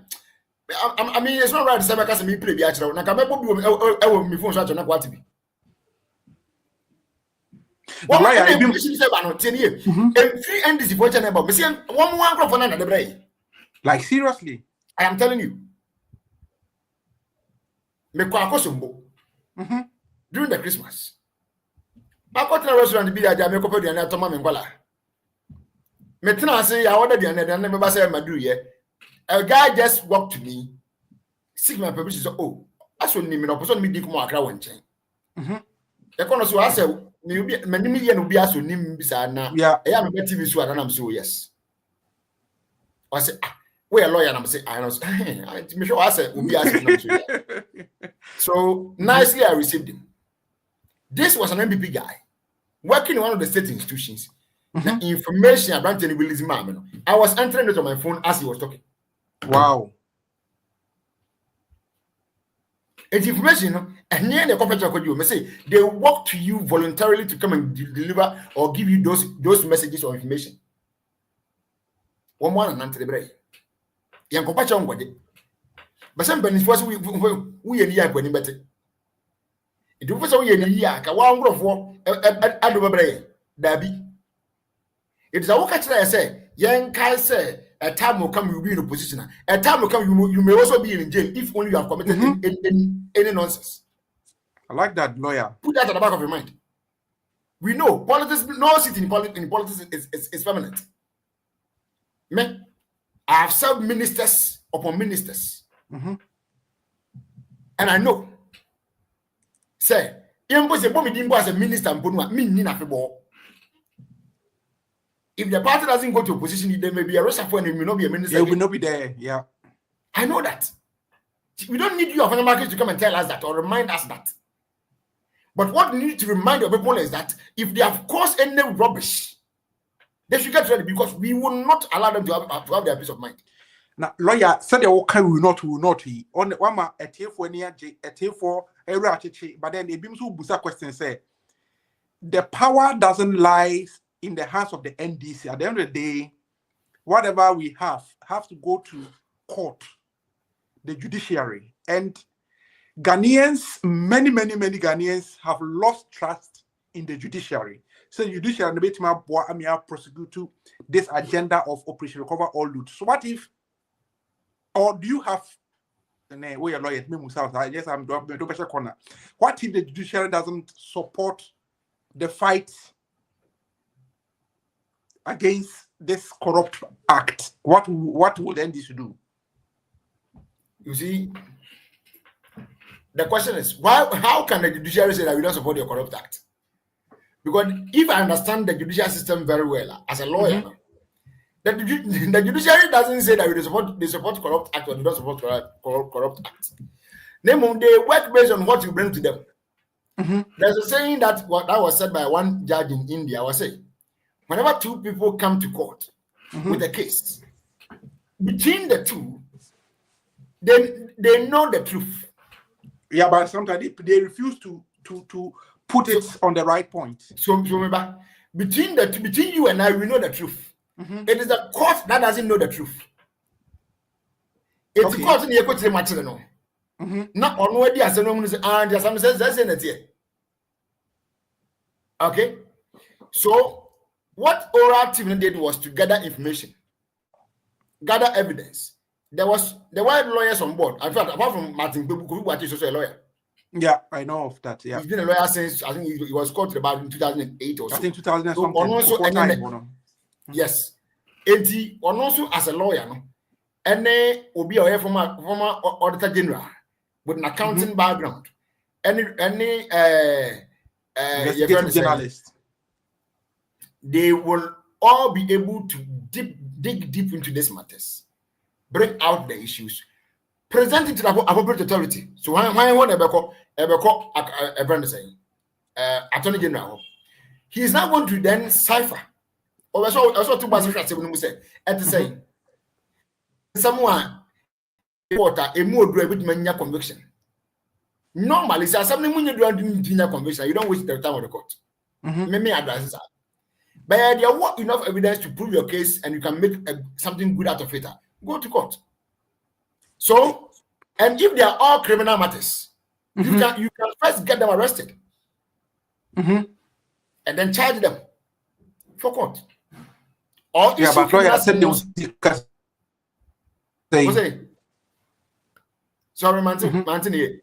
I mean, it's not right to say because me play the actual. Now, come up me phone such a what to be. One I have been saying about 10 years. And 3 NDC for about me saying one more for another day. Like seriously, I am telling you. Me kwa akosombo. During the Christmas. I got to a restaurant be a Jamaica and I told my Mengala. Metna say I ordered the and I never say Madu yet. A guy just walked to me, seek my permission. So, oh, I saw him in opposition me dick more crowd chain. The corner so I said, many million will be as soon him beside now. Yeah. I am a TV show and I'm so yes. I said, we're a lawyer and I'm saying, I know. Myshow I said, will be as so nicely I received him. This was an MPP guy working in one of the state institutions. The information about the releasing man. I was entering it on my phone as he was talking. Wow. It's information, and near the corporate record you may say they walk to you voluntarily to come and deliver or give you those messages or information. One and answer the break. Young compassion got it. But some benefits we are here when better. It was so yen yak, a one of war at Adobe Dabby. It's a walk at I say, young Kai say, a time will come, you'll be in a position. A time will come, you may also be in jail if only you have committed any nonsense. I like that, lawyer. Put that at the back of your mind. We know politics, no seat in politics is permanent. Me, I have served ministers upon ministers. And I know. Say, as a minister, if the party doesn't go to a position, there may be a reshuffle and it may not be a minister. Yeah, will not be there. Yeah. I know that. We don't need you, of market, to come and tell us that or remind us that. But what we need to remind your people is that if they have caused any rubbish, they should get ready because we will not allow them to have their peace of mind. Now, lawyer said they will not he on the one a tail for near a tail for a ratchet, but then a beam so busa question say the power doesn't lie in the hands of the NDC. At the end of the day, whatever we have to go to court, the judiciary, and Ghanaians, many Ghanaians have lost trust in the judiciary. So the judiciary prosecute to this agenda of Operation Recover All Loot. So what if, or do you have where your lawyer yes, I'm doing corner. What if the judiciary doesn't support the fight against this corrupt act? What would NDC do? You see, the question is how can the judiciary say that we don't support your corrupt act? Because if I understand the judicial system very well as a lawyer, the judiciary doesn't say that they support corrupt act or they don't support corrupt act. They work based on what you bring to them. There's a saying that was said by one judge in India. I was saying, whenever two people come to court with a case, between the two, they know the truth. Yeah, but sometimes they refuse to put it on the right point. So remember, between you and I, we know the truth. It is the court that doesn't know the truth. It's the court in the equity material. Not on where the assembly says here. Okay, so what oral team did was to gather information, gather evidence. There were lawyers on board. In fact, apart from Martin Bebu, who is also a lawyer. Yeah, I know of that. Yeah, he's been a lawyer since I think he was called about in 2008 or so. I think 2000 something. Yes, and also as a lawyer, no, and will be a former auditor general with an accounting background. Any journalist, they will all be able to dig deep into these matters, bring out the issues, present it to the appropriate authority. So when Attorney General, he is not going to then cipher. Also, two bus say at the same someone reporter a more with mania conviction. Normally, something when you do conviction, you don't waste the time of the court. Many advices are. But there are enough evidence to prove your case and you can make something good out of it. Go to court. So, and if they are all criminal matters, you can first get them arrested and then charge them for court. Or yeah, but lawyer said they will sorry, Martin here.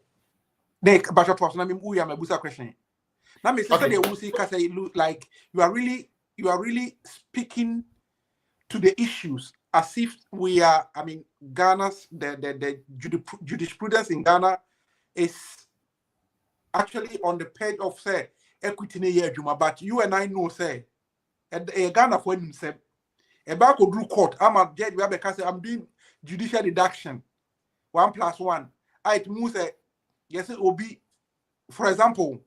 Nick, but was na me who ya mabusa question. Now me say Okay. they will see cause it look like you are really speaking to the issues as if we are, I mean, Ghana's the jurisprudence in Ghana is actually on the page of say equity ne year juma, but you and I know say Ghana for himself a back could do court. I'm a judge because I'm doing judicial deduction 1+1. It means yes it will be, for example,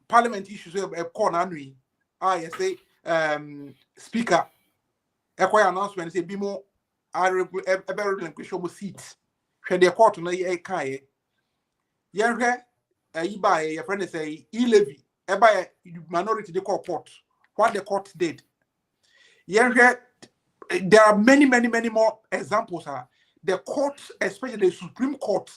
parliament issues a corner yes say speaker a announcement say bimo a relinquish your seat when the court no ye kai ye hwe yi ba your friend say e-levy e ba minority the court what the court did ye hwe. There are many more examples. The courts, especially the Supreme Court,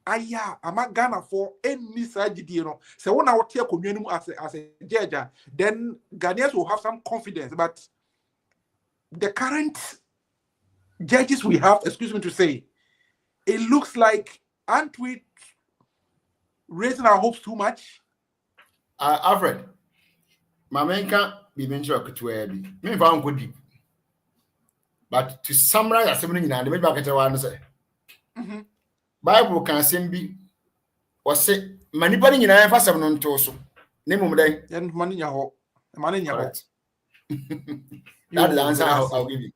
I'm not Ghana for any side, you know. So when I would take community as a judge, then Ghanaians will have some confidence. But the current judges we have, excuse me to say, it looks like, aren't we raising our hopes too much? Alfred, my man can't be mentioned to where be. Me found good deep. But to summarize as something in the maybe I can one say. Bible can send be or say manipulating in a for 7 on torso. Name of day. And money in your home. Money in your home. That's the answer I'll give you.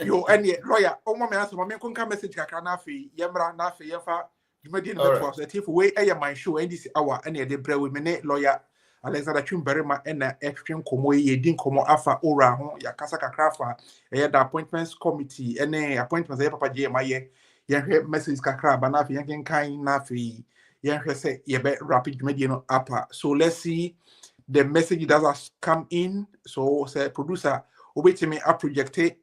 Yo, any lawyer, oh, my answer, my man message Kakanafi, Yamra Nafi, Yafa, you may get the if way my show NDC Hour, any of the bread with me, lawyer Alexander Chumberima, and extreme Komo, ye didn't come Alpha Ora, Yakasaka Krafa, the appointments committee, any appointments, Papa J. Yan message Kakra, Banafi, Yankin Kind Nafi, Yan say, ye bet rapid median upper. So let's see the message that has come in. So, say, producer, wait me up projected.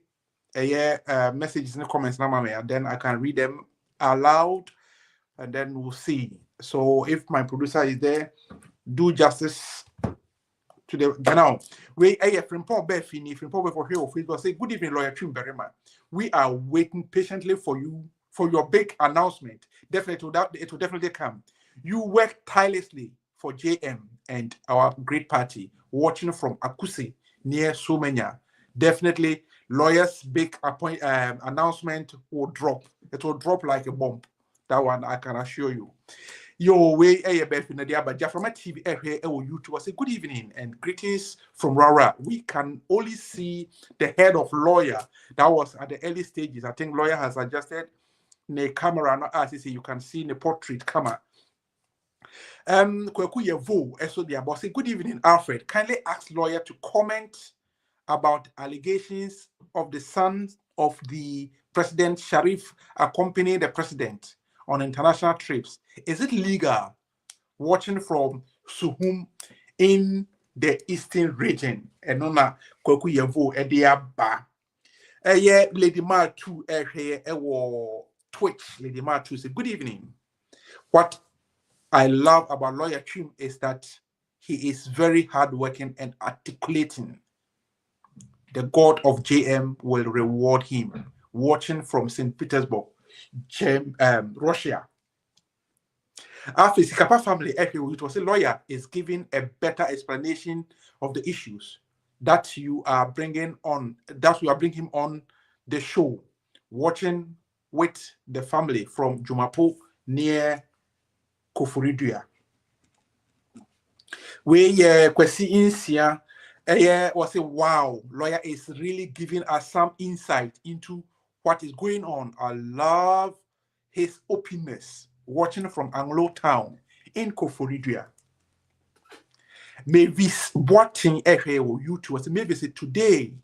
Messages in the comments now, and then I can read them aloud, and then we'll see. So if my producer is there, do justice to the now. We Frimpong Befini, Frimpong for here, we say good evening, lawyer Chumberima. We are waiting patiently for you for your big announcement. Definitely, it will definitely come. You work tirelessly for JM and our great party, watching from Akusi near Sumenya. Definitely. Lawyers' big announcement will drop. It will drop like a bomb. That one I can assure you. Your way, but from my TV, YouTube, I say good evening and greetings from Rara. We can only see the head of lawyer. That was at the early stages. I think lawyer has adjusted the camera. Not as you see, you can see the portrait camera. Kweku Yevo, so the boss. Good evening, Alfred. Kindly ask lawyer to comment about allegations of the sons of the president Sharif accompanying the president on international trips. Is it legal watching from Suhum in the eastern region? And on Kweku Yevo Ediaba. Lady Mar 2 Twitch. Lady Mar 2 say good evening. What I love about Lawyer Chim is that he is very hardworking and articulating. The God of JM will reward him. Watching from St. Petersburg, Russia. After Sikapa family, it was a lawyer is giving a better explanation of the issues that you are bringing on, that we are bringing on the show. Watching with the family from Jumapo near Koforidua. We kwesi insia. Was a wow, lawyer is really giving us some insight into what is going on. I love his openness. Watching from Anglo Town in Koforidua. Maybe watching YouTube. Maybe say today,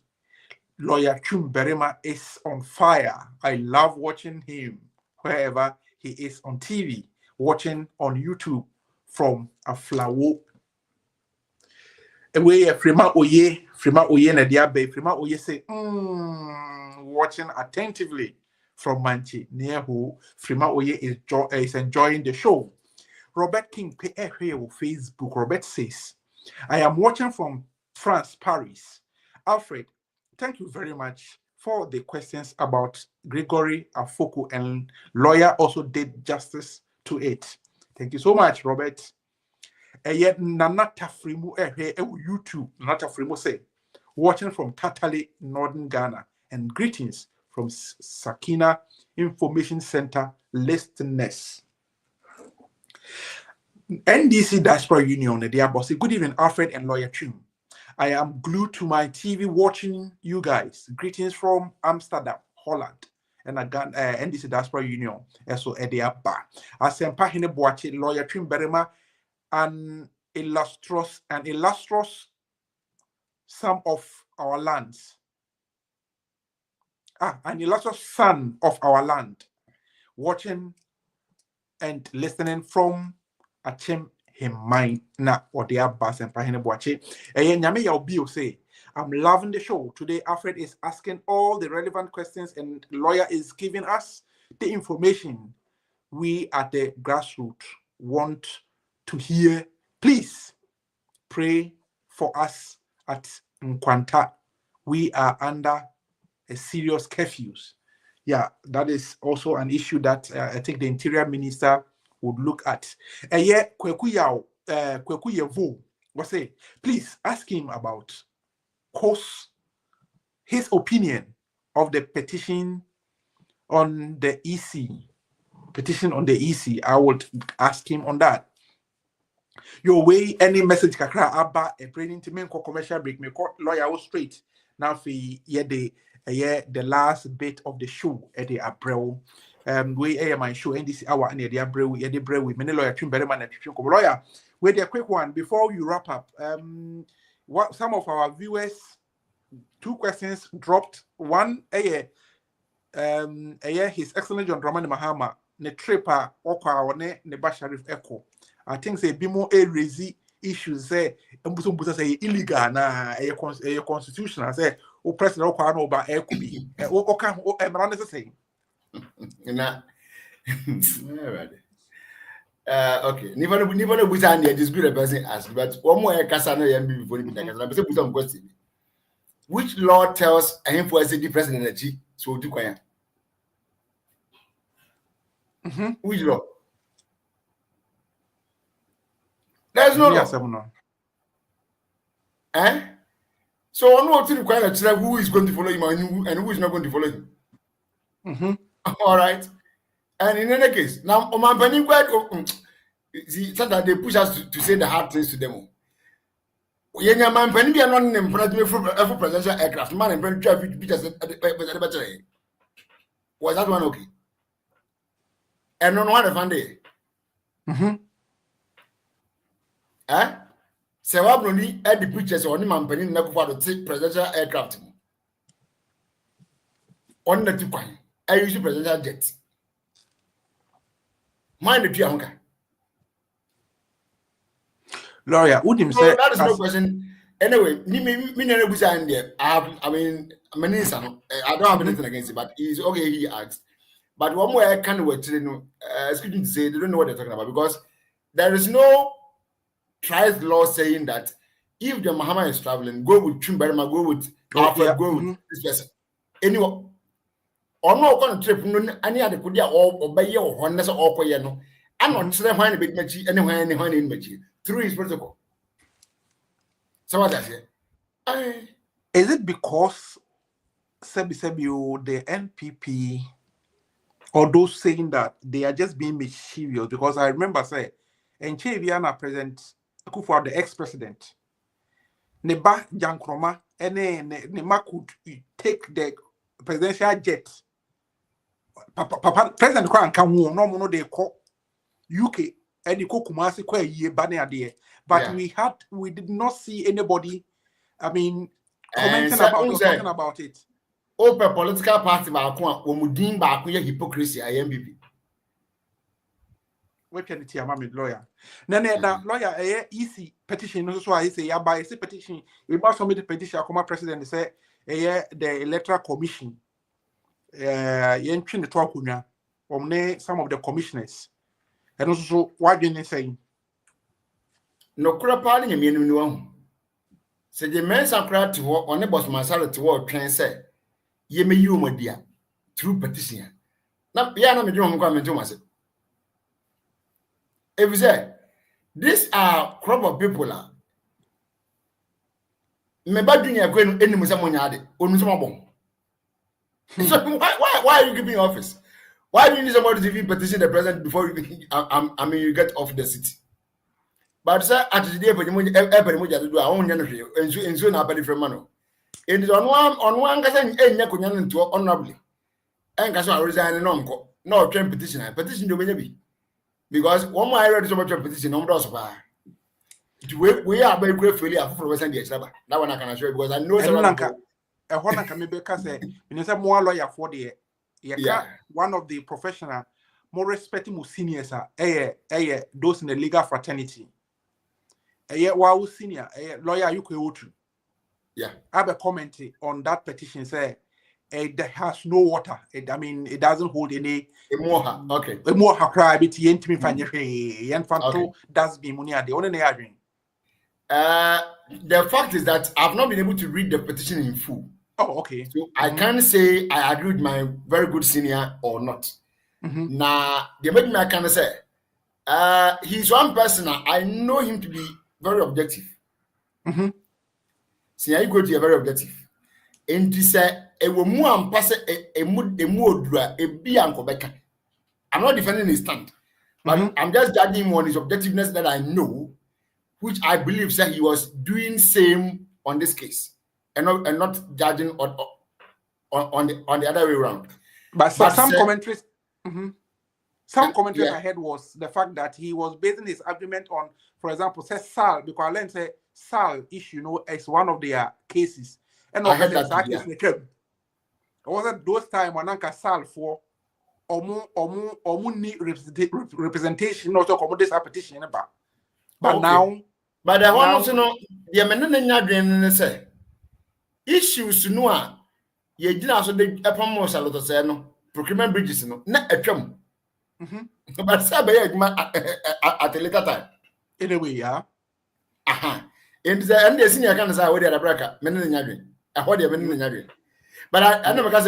lawyer Chumberima is on fire. I love watching him wherever he is on TV, watching on YouTube from Aflawo. Away Frima Oye na diabe Frima Oye say watching attentively from Manchi near who Frima Oye is enjoying the show. Robert King Facebook. Robert says, I am watching from France, Paris. Alfred, thank you very much for the questions about Gregory Afoko, and lawyer also did justice to it. Thank you so much, Robert. Yet Nana Tafrimu YouTube. Nana Tafrimu say, watching from Tatale, Northern Ghana, and greetings from Sakina Information Center listeners. NDC Diaspora Union, dear boss. Good evening, Alfred and Lawyer Trim. I am glued to my TV watching you guys. Greetings from Amsterdam, Holland. And again, NDC Diaspora Union, so Ediaba. Asempa Hine Boache, Lawyer Trim Berema, an illustrious some of our lands. An illustrious son of our land, watching and listening from Achem him mine na or the Abbas and Pahine Boache. Nyame Yaubio say, I'm loving the show. Today, Alfred is asking all the relevant questions and lawyer is giving us the information we at the grassroots want to hear. Please pray for us at Nkwanta. We are under a serious curfews. Yeah, that is also an issue that I think the Interior Minister would look at. Kweku Yevo was say, please ask him about his opinion of the petition on the EC. Petition on the EC. I would ask him on that. Your way, any message kakra abba a training to make commercial break me lawyer straight. Now for the last bit of the show at the April. We air my show NDC Hour and the April with many lawyer Trim Berryman and lawyer. With a quick one before you wrap up. What some of our viewers, 2 questions dropped. One, His Excellent John Dramani Mahama, ne tripa okwa one ne Basharif Echo. I think say be more a raise issues say say illegal na a constitutional say o president okwa no ba e could be o kan o emra say na okay never busa and this good person ask but one more kasa no yam before the kasa but busa question which law tells him for the president energy so do kwaya which law? There's no law. So I know to require who is going to follow him and who is not going to follow him. All right. And in any case, now see that they push us to say the hard things to them. Yenya man penny be not in front of me for presidential aircraft. Man and penny traffic pictures at the battery. Was that one okay? And on one fun day. So what only at the pictures on him and penny never for to take presidential aircraft. On the 2 coin. I use presidential jet. Mind the Pianka. Lawyer, would him say that is no question. Anyway, me never was there. I don't have anything against it, but he's okay, he asked. But one more I can't wait to excuse me to say they don't know what they're talking about because there is no trial law saying that if the Muhammad is traveling, go with Chimberma, go with Alfred, go with this person. Anyway, or no kind of trip, any other could or obey or honest or koyano. I'm not saying why a big match anywhere in Machi through his protocol. So what does it? Is it because Sebi the NPP or those saying that they are just being mischievous? Because I remember say and Cheviana President Akufo, the ex-president, Neba Jankroma, and Nema could take the presidential jet. Papa President Kwan can no they call UK and the Kumasi kwa ye bane ade. But we did not see anybody, I mean, commenting about or talking about it. Open political party ba ko omudin ba ko ye hypocrisy IMBP. We can tell my lawyer. Now, lawyer, easy petition. So I say, yeah, by a petition, we must submit the petition. Come president say, the electoral commission. Entering the talk some of the commissioners. And also, what do you say? No, crap, party, you mean no. Say the men are crowd to work on the boss, my salary to work, can say, ye may you, my dear, through petition. Now, yeah, I'm a drum coming to myself. If you say these are crop of people me bad doing a going any musamunyade or musumabon. So why are you giving office? Why do you need somebody to even petition the president before you get off the city? But sir, at the day when you to do our own energy and so now from mano. It is on one person and yakunan to honorably. And Casso resign and uncle. No train petition. Petition to be because one more I read so much of petition on those of we are very grateful for Western Dias. That one I can assure you because I know a one can maybe say, you know, more lawyer for the one of the professional, more respectable seniors are those in the legal fraternity. Wow, senior, lawyer, you could. Yeah, I have a comment on that petition. Say it has no water. It doesn't hold any. Okay. The more cry bit yent me fanto does be money at the only arguing. The fact is that I've not been able to read the petition in full. Oh, okay. So I can't say I agree with my very good senior or not. Now, the main I can say, he's one person I know him to be very objective. See, I go to a very objective. And he said, "A woman pass a mood a be uncle Becca." I'm not defending his stand, but I'm just judging him on his objectiveness that I know, which I believe that he was doing same on this case. And not judging on the other way around. But some commentaries, some commentaries I heard was the fact that he was basing his argument on, for example, say SAL, because I learned say SAL issue, is one of their cases. And I heard that wasn't those time when Anka SAL for need representation also come this petition about. But now, but the one also know the amendment say. Issues no ye gina so de epam saloto say no procurement bridges no na atwam but say be at a later time anyway and the senior can say we dey abraka me no nyadwen e ho de me no nyadwen but I know because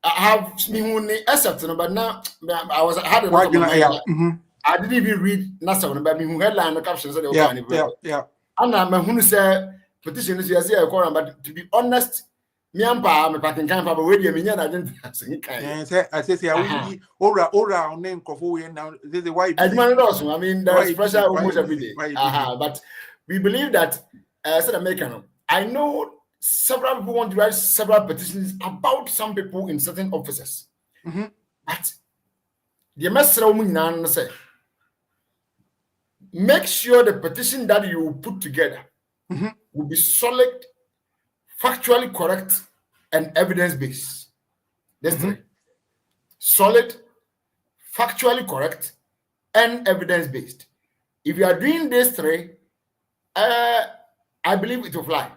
I have me who accept no but now I had I didn't even read nasa no but me who headline no caption so they yeah and I who say petition is yes, but to be honest, me and Pa, me patin kan pa we dey me nya na didn't say I say ora name kofo now this is why I mean there is pressure almost every day. But we believe that said American. I know several people want to write several petitions about some people in certain offices. But the message say make sure the petition that you put together will be solid, factually correct, and evidence-based. That's three. Solid, factually correct, and evidence-based. If you are doing these three, I believe it will fly.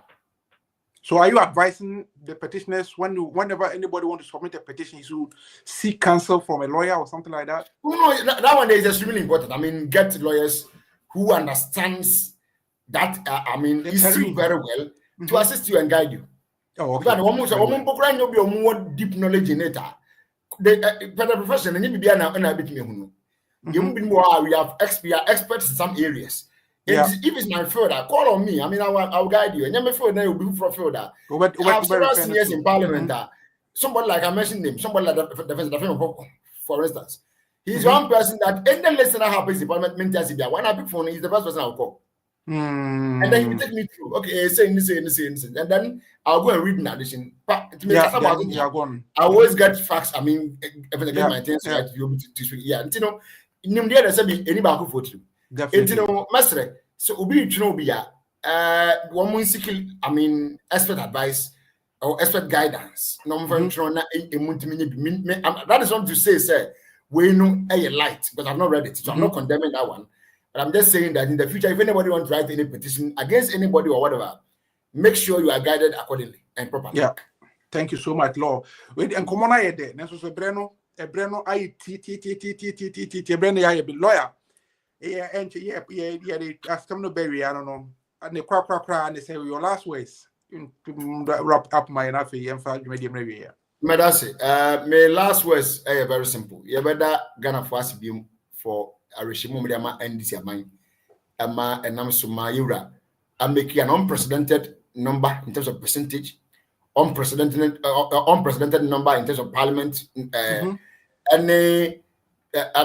So are you advising the petitioners whenever anybody wants to submit a petition, you should seek counsel from a lawyer or something like that? No, that one is extremely important. I mean, get lawyers who understands that history very well to assist you and guide you. Oh, okay. But deep knowledge in it. The profession and we are experts in some areas. If it's my field, call on me. I mean, I'll guide you. And you field now will be for field. I have several seniors in parliament. Somebody like I mentioned him, somebody like the for instance. He's one person that any listener happens in parliament when I pick phone, he's the first person I'll call. And then he will take me through. Okay, saying this. And then I'll go and read an addition. I always get facts. I mean, if I get my things right, you'll be to speak. Yeah, you know, there's any back for you. Definitely. You know, master. So, Obi, you know, be one more I mean, expert advice or expert guidance. No, that is not to say, sir, we know a light, because I've not read it, so I'm not condemning that one. But I'm just saying that in the future, if anybody wants to write any petition against anybody or whatever, make sure you are guided accordingly and properly. Yeah. Thank you so much, Lord. Wait, and come on, I did. Neso Breno, I Breno, lawyer. Yeah, and they ask them no berry, I don't know. And they crack, and they say, your last words to wrap up my enough and find medium review. Madasi, my last words are very simple. You better gonna fast beam for regime Mama NDC Amine. Ama enam suma yura. I'm making an unprecedented number in terms of percentage, unprecedented number in terms of parliament. And I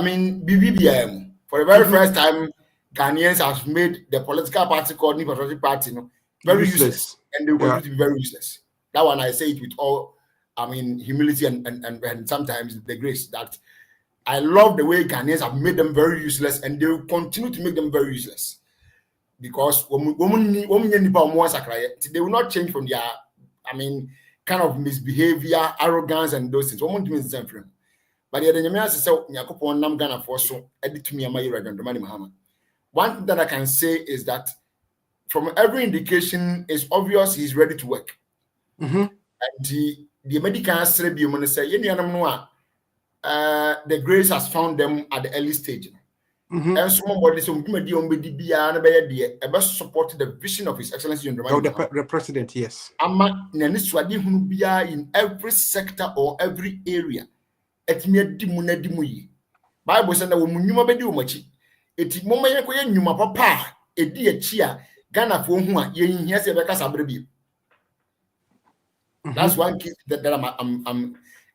mean, BBM for the very first time, Ghanaians have made the political party called New Patriotic Party, very useless, and they will continue to be very useless. That one I say it with all, I mean, humility and sometimes the grace that I love the way Ghanaians have made them very useless, and they will continue to make them very useless. Because they will not change from their, I mean, kind of misbehavior, arrogance, and those things. But the one thing that I can say is that from every indication, it's obvious he's ready to work. And the medical say, the grace has found them at the early stage. And somebody supported the vision of His Excellency the President, yes. In every sector or every area. Bible said that eti moma ye koye nyuma papa edi echi a Ghana fo hu a ye hia se be kasa brebi. That's one key that I'm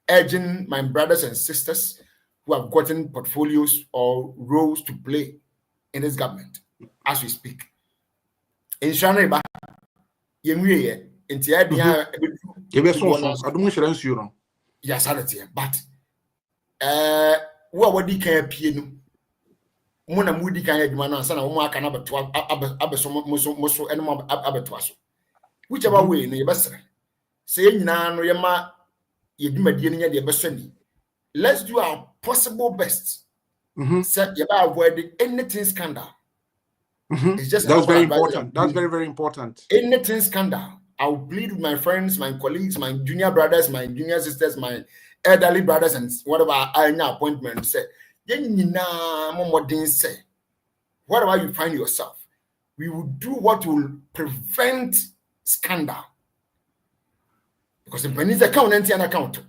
urging my brothers and sisters who have gotten portfolios or roles to play in this government as we speak. In Shaneba, Yenwe, in Tiabia, yes, but what would he care piano? Mona Moody can have man and son of Mark and Abesso and Abetuaso. Whichever way, no, best say now, Yama, you do my DNA, the best. Let's do our possible best. Set about avoiding anything scandal. It's just that's very important. That's very, very important. Anything scandal. I'll plead with my friends, my colleagues, my junior brothers, my junior sisters, my elderly brothers, and whatever I now appointment say. Whatever you find yourself, we will do what will prevent scandal. Because the pennies account and account.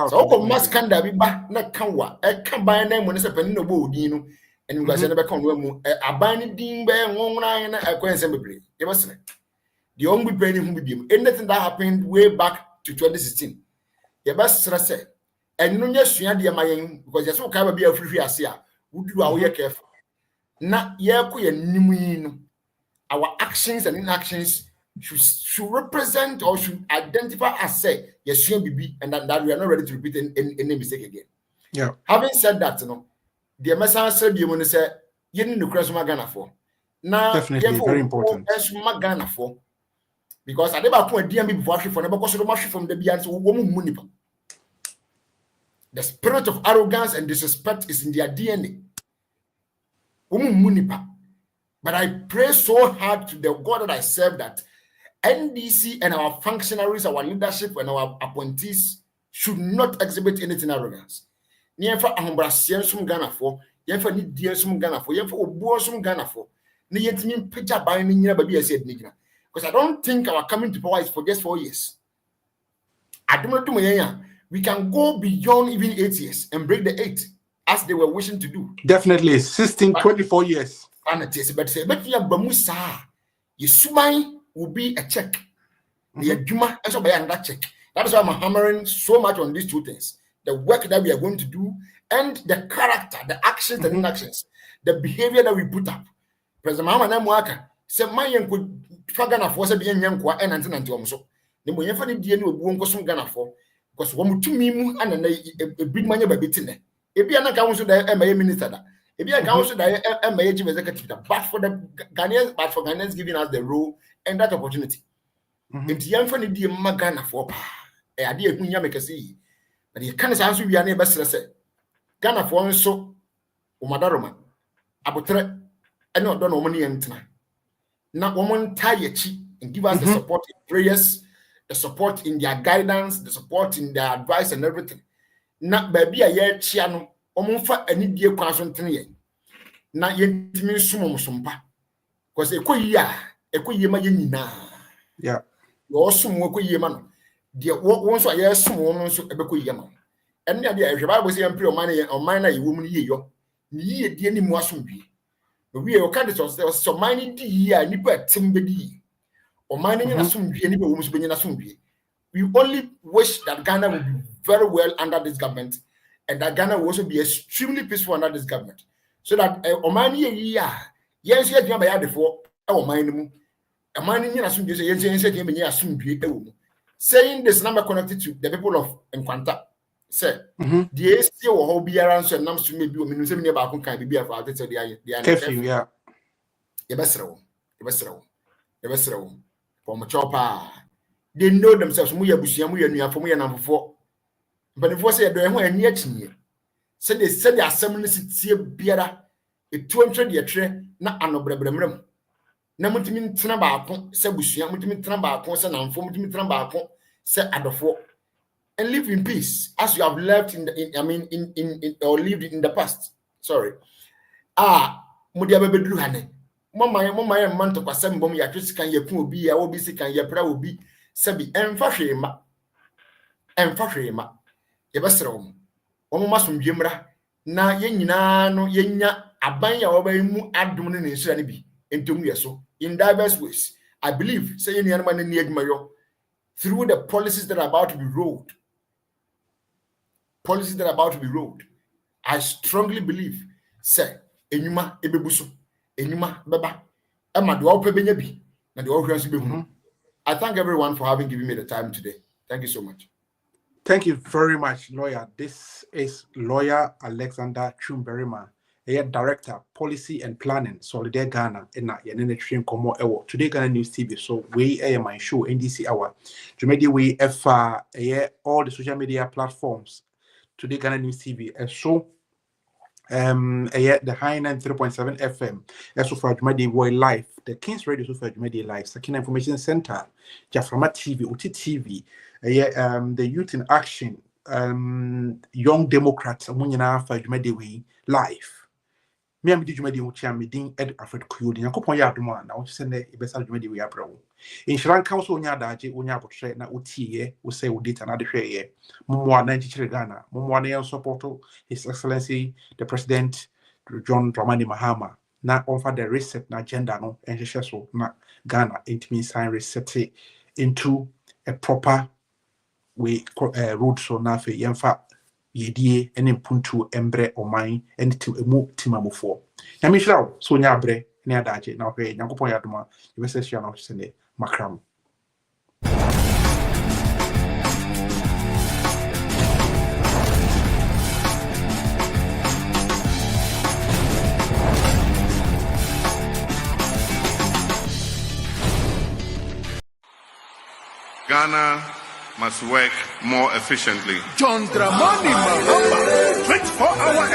So mass scandal be back na kanwa e kan ban na mo ne se penny no bo odin no and we say na be kan no mu aban din be nwonran na akwanse bebre e be se the only penny hu bi anything that happened way back to 2016 e be stress and no nya sua de mayen because yes we ka ba bi afrihwi ase a wudu a wo ye careful na ye ko ye nimu no our actions and inactions should represent or should identify as say yes BB and that we are not ready to repeat any mistake again. Yeah. Having said that, the message said you want to say you need to cross Ghana for now. Definitely very important. Ghana for because I never put a DMB before for never because from the Beyonce woman munipa. The spirit of arrogance and disrespect is in their DNA. Woman munipa. But I pray so hard to the God that I serve that NDC and our functionaries, our leadership, and our appointees should not exhibit anything arrogance. Because I don't think our coming to power is for just 4 years. We can go beyond even 8 years and break the 8 as they were wishing to do. Definitely 16, 24 years. But say, will be a check. The Juma and so by another check. That is why I'm hammering so much on these two things: the work that we are going to do and the character, the actions and inactions, the behavior that we put up. President Mahama Namuaka said, "My young could Fagana for a young and Antonio. The Moyafani DNA will go on Ghana for because one to me and a big money by bitin. If you are not council, the MA minister, if you are council, the MA executive, but for the Ghanaians, but for Ghanaians giving us the role and that opportunity. If the young family be Magana for a idea of Yamekasi, but you can't answer we are never say Ghana for so Umadaroma Abutre and not done money and tonight. Not woman tie and give us the support in prayers, the support in their guidance, the support in their advice and everything. Not baby a year chiano, omunfa any dear question. Not yet mean sumpa. Because a quia. Yeah. You also work with Yeman. Dear, once I hear someone so a bequia. And the idea, if I was a money or minor woman, Ye dear ni mwasumbi. We are kind of so mining the year, nipa timbedi, or mining in a sumbi, and nipa who's been in a sumbi. We only wish that Ghana will be very well under this government, and that Ghana will also be extremely peaceful under this government. So that Omani year, yes, yet you may have before our mining. A mining in a sumbi, yes, saying this number connected to the people of Nkwanta. Say, the STO or hobby around so numbers to maybe when about can be about the yeah. Yebesrew. For my chopper. They know themselves. Muya Bushia, Muya, for me and number 4. But if I say, I don't want any action. So they said the assembly see beera, a 200 year train, not an obrabram. Namutimin Tramba, Sabushia, Mutimin Tramba, Consan, and Fomutin Tramba, said at the 4. And live in peace as you have left in or lived in the past. Sorry. Mudia Bedru Hane. Mama, man to Passam Bomb, ya Christian, ya Pubi, ya Obisi, can ya Prawi, Sabi, and Fashima, Yabastrom. Almost from Jimra, na yena no yenya, Abanya over mu abdomen in Sanibi, into me so, in diverse ways. I believe, saying the man in Yegmayo, through the policies that are about to be rolled. I strongly believe, say, Enuma Ebebusu, Enuma Baba, Emma do Pebenyabi, and the Ocean. I thank everyone for having given me the time today. Thank you so much. Thank you very much, lawyer. This is lawyer Alexander Chumberima, a director, policy and planning, Solidarity Ghana, and Yanene Train Como Ewo. Today, Ghana News TV. So, we are my show, NDC Hour. Jumedi, we have all the social media platforms. Today, Ghana News TV. And so, the high 93.7 FM. That's for Jumedi Way Live. The King's Radio for Jumedi Live. Sakina Information Center. Jaframa TV, UT TV. The Youth in Action. Young Democrats. Amunyana for Jumedi Way Live. Me am di Jumedi Uchi am din Ed Alfred Kuyodi. Yankopon ya adoma na wo send e besa Jumedi Way abra wo. Insurance Council onya daje onya abotre na utie wo say wo data na de hwe ye. Mumwa na nchichire Ghana. Mumwa na support His Excellency the President John Dramani Mahama na offer the reset na agenda no enhwehwe so na Ghana intimi sign reset into a proper way road so na fe yemfa yedie ene mpuntu embre oman ene ti emu timamofo ya mishraw so nya abre ne adaje na hwe Nyankopon ya doma yebese hia na hwese makram. Ghana must work more efficiently. John Dramani Mahama, 24-hour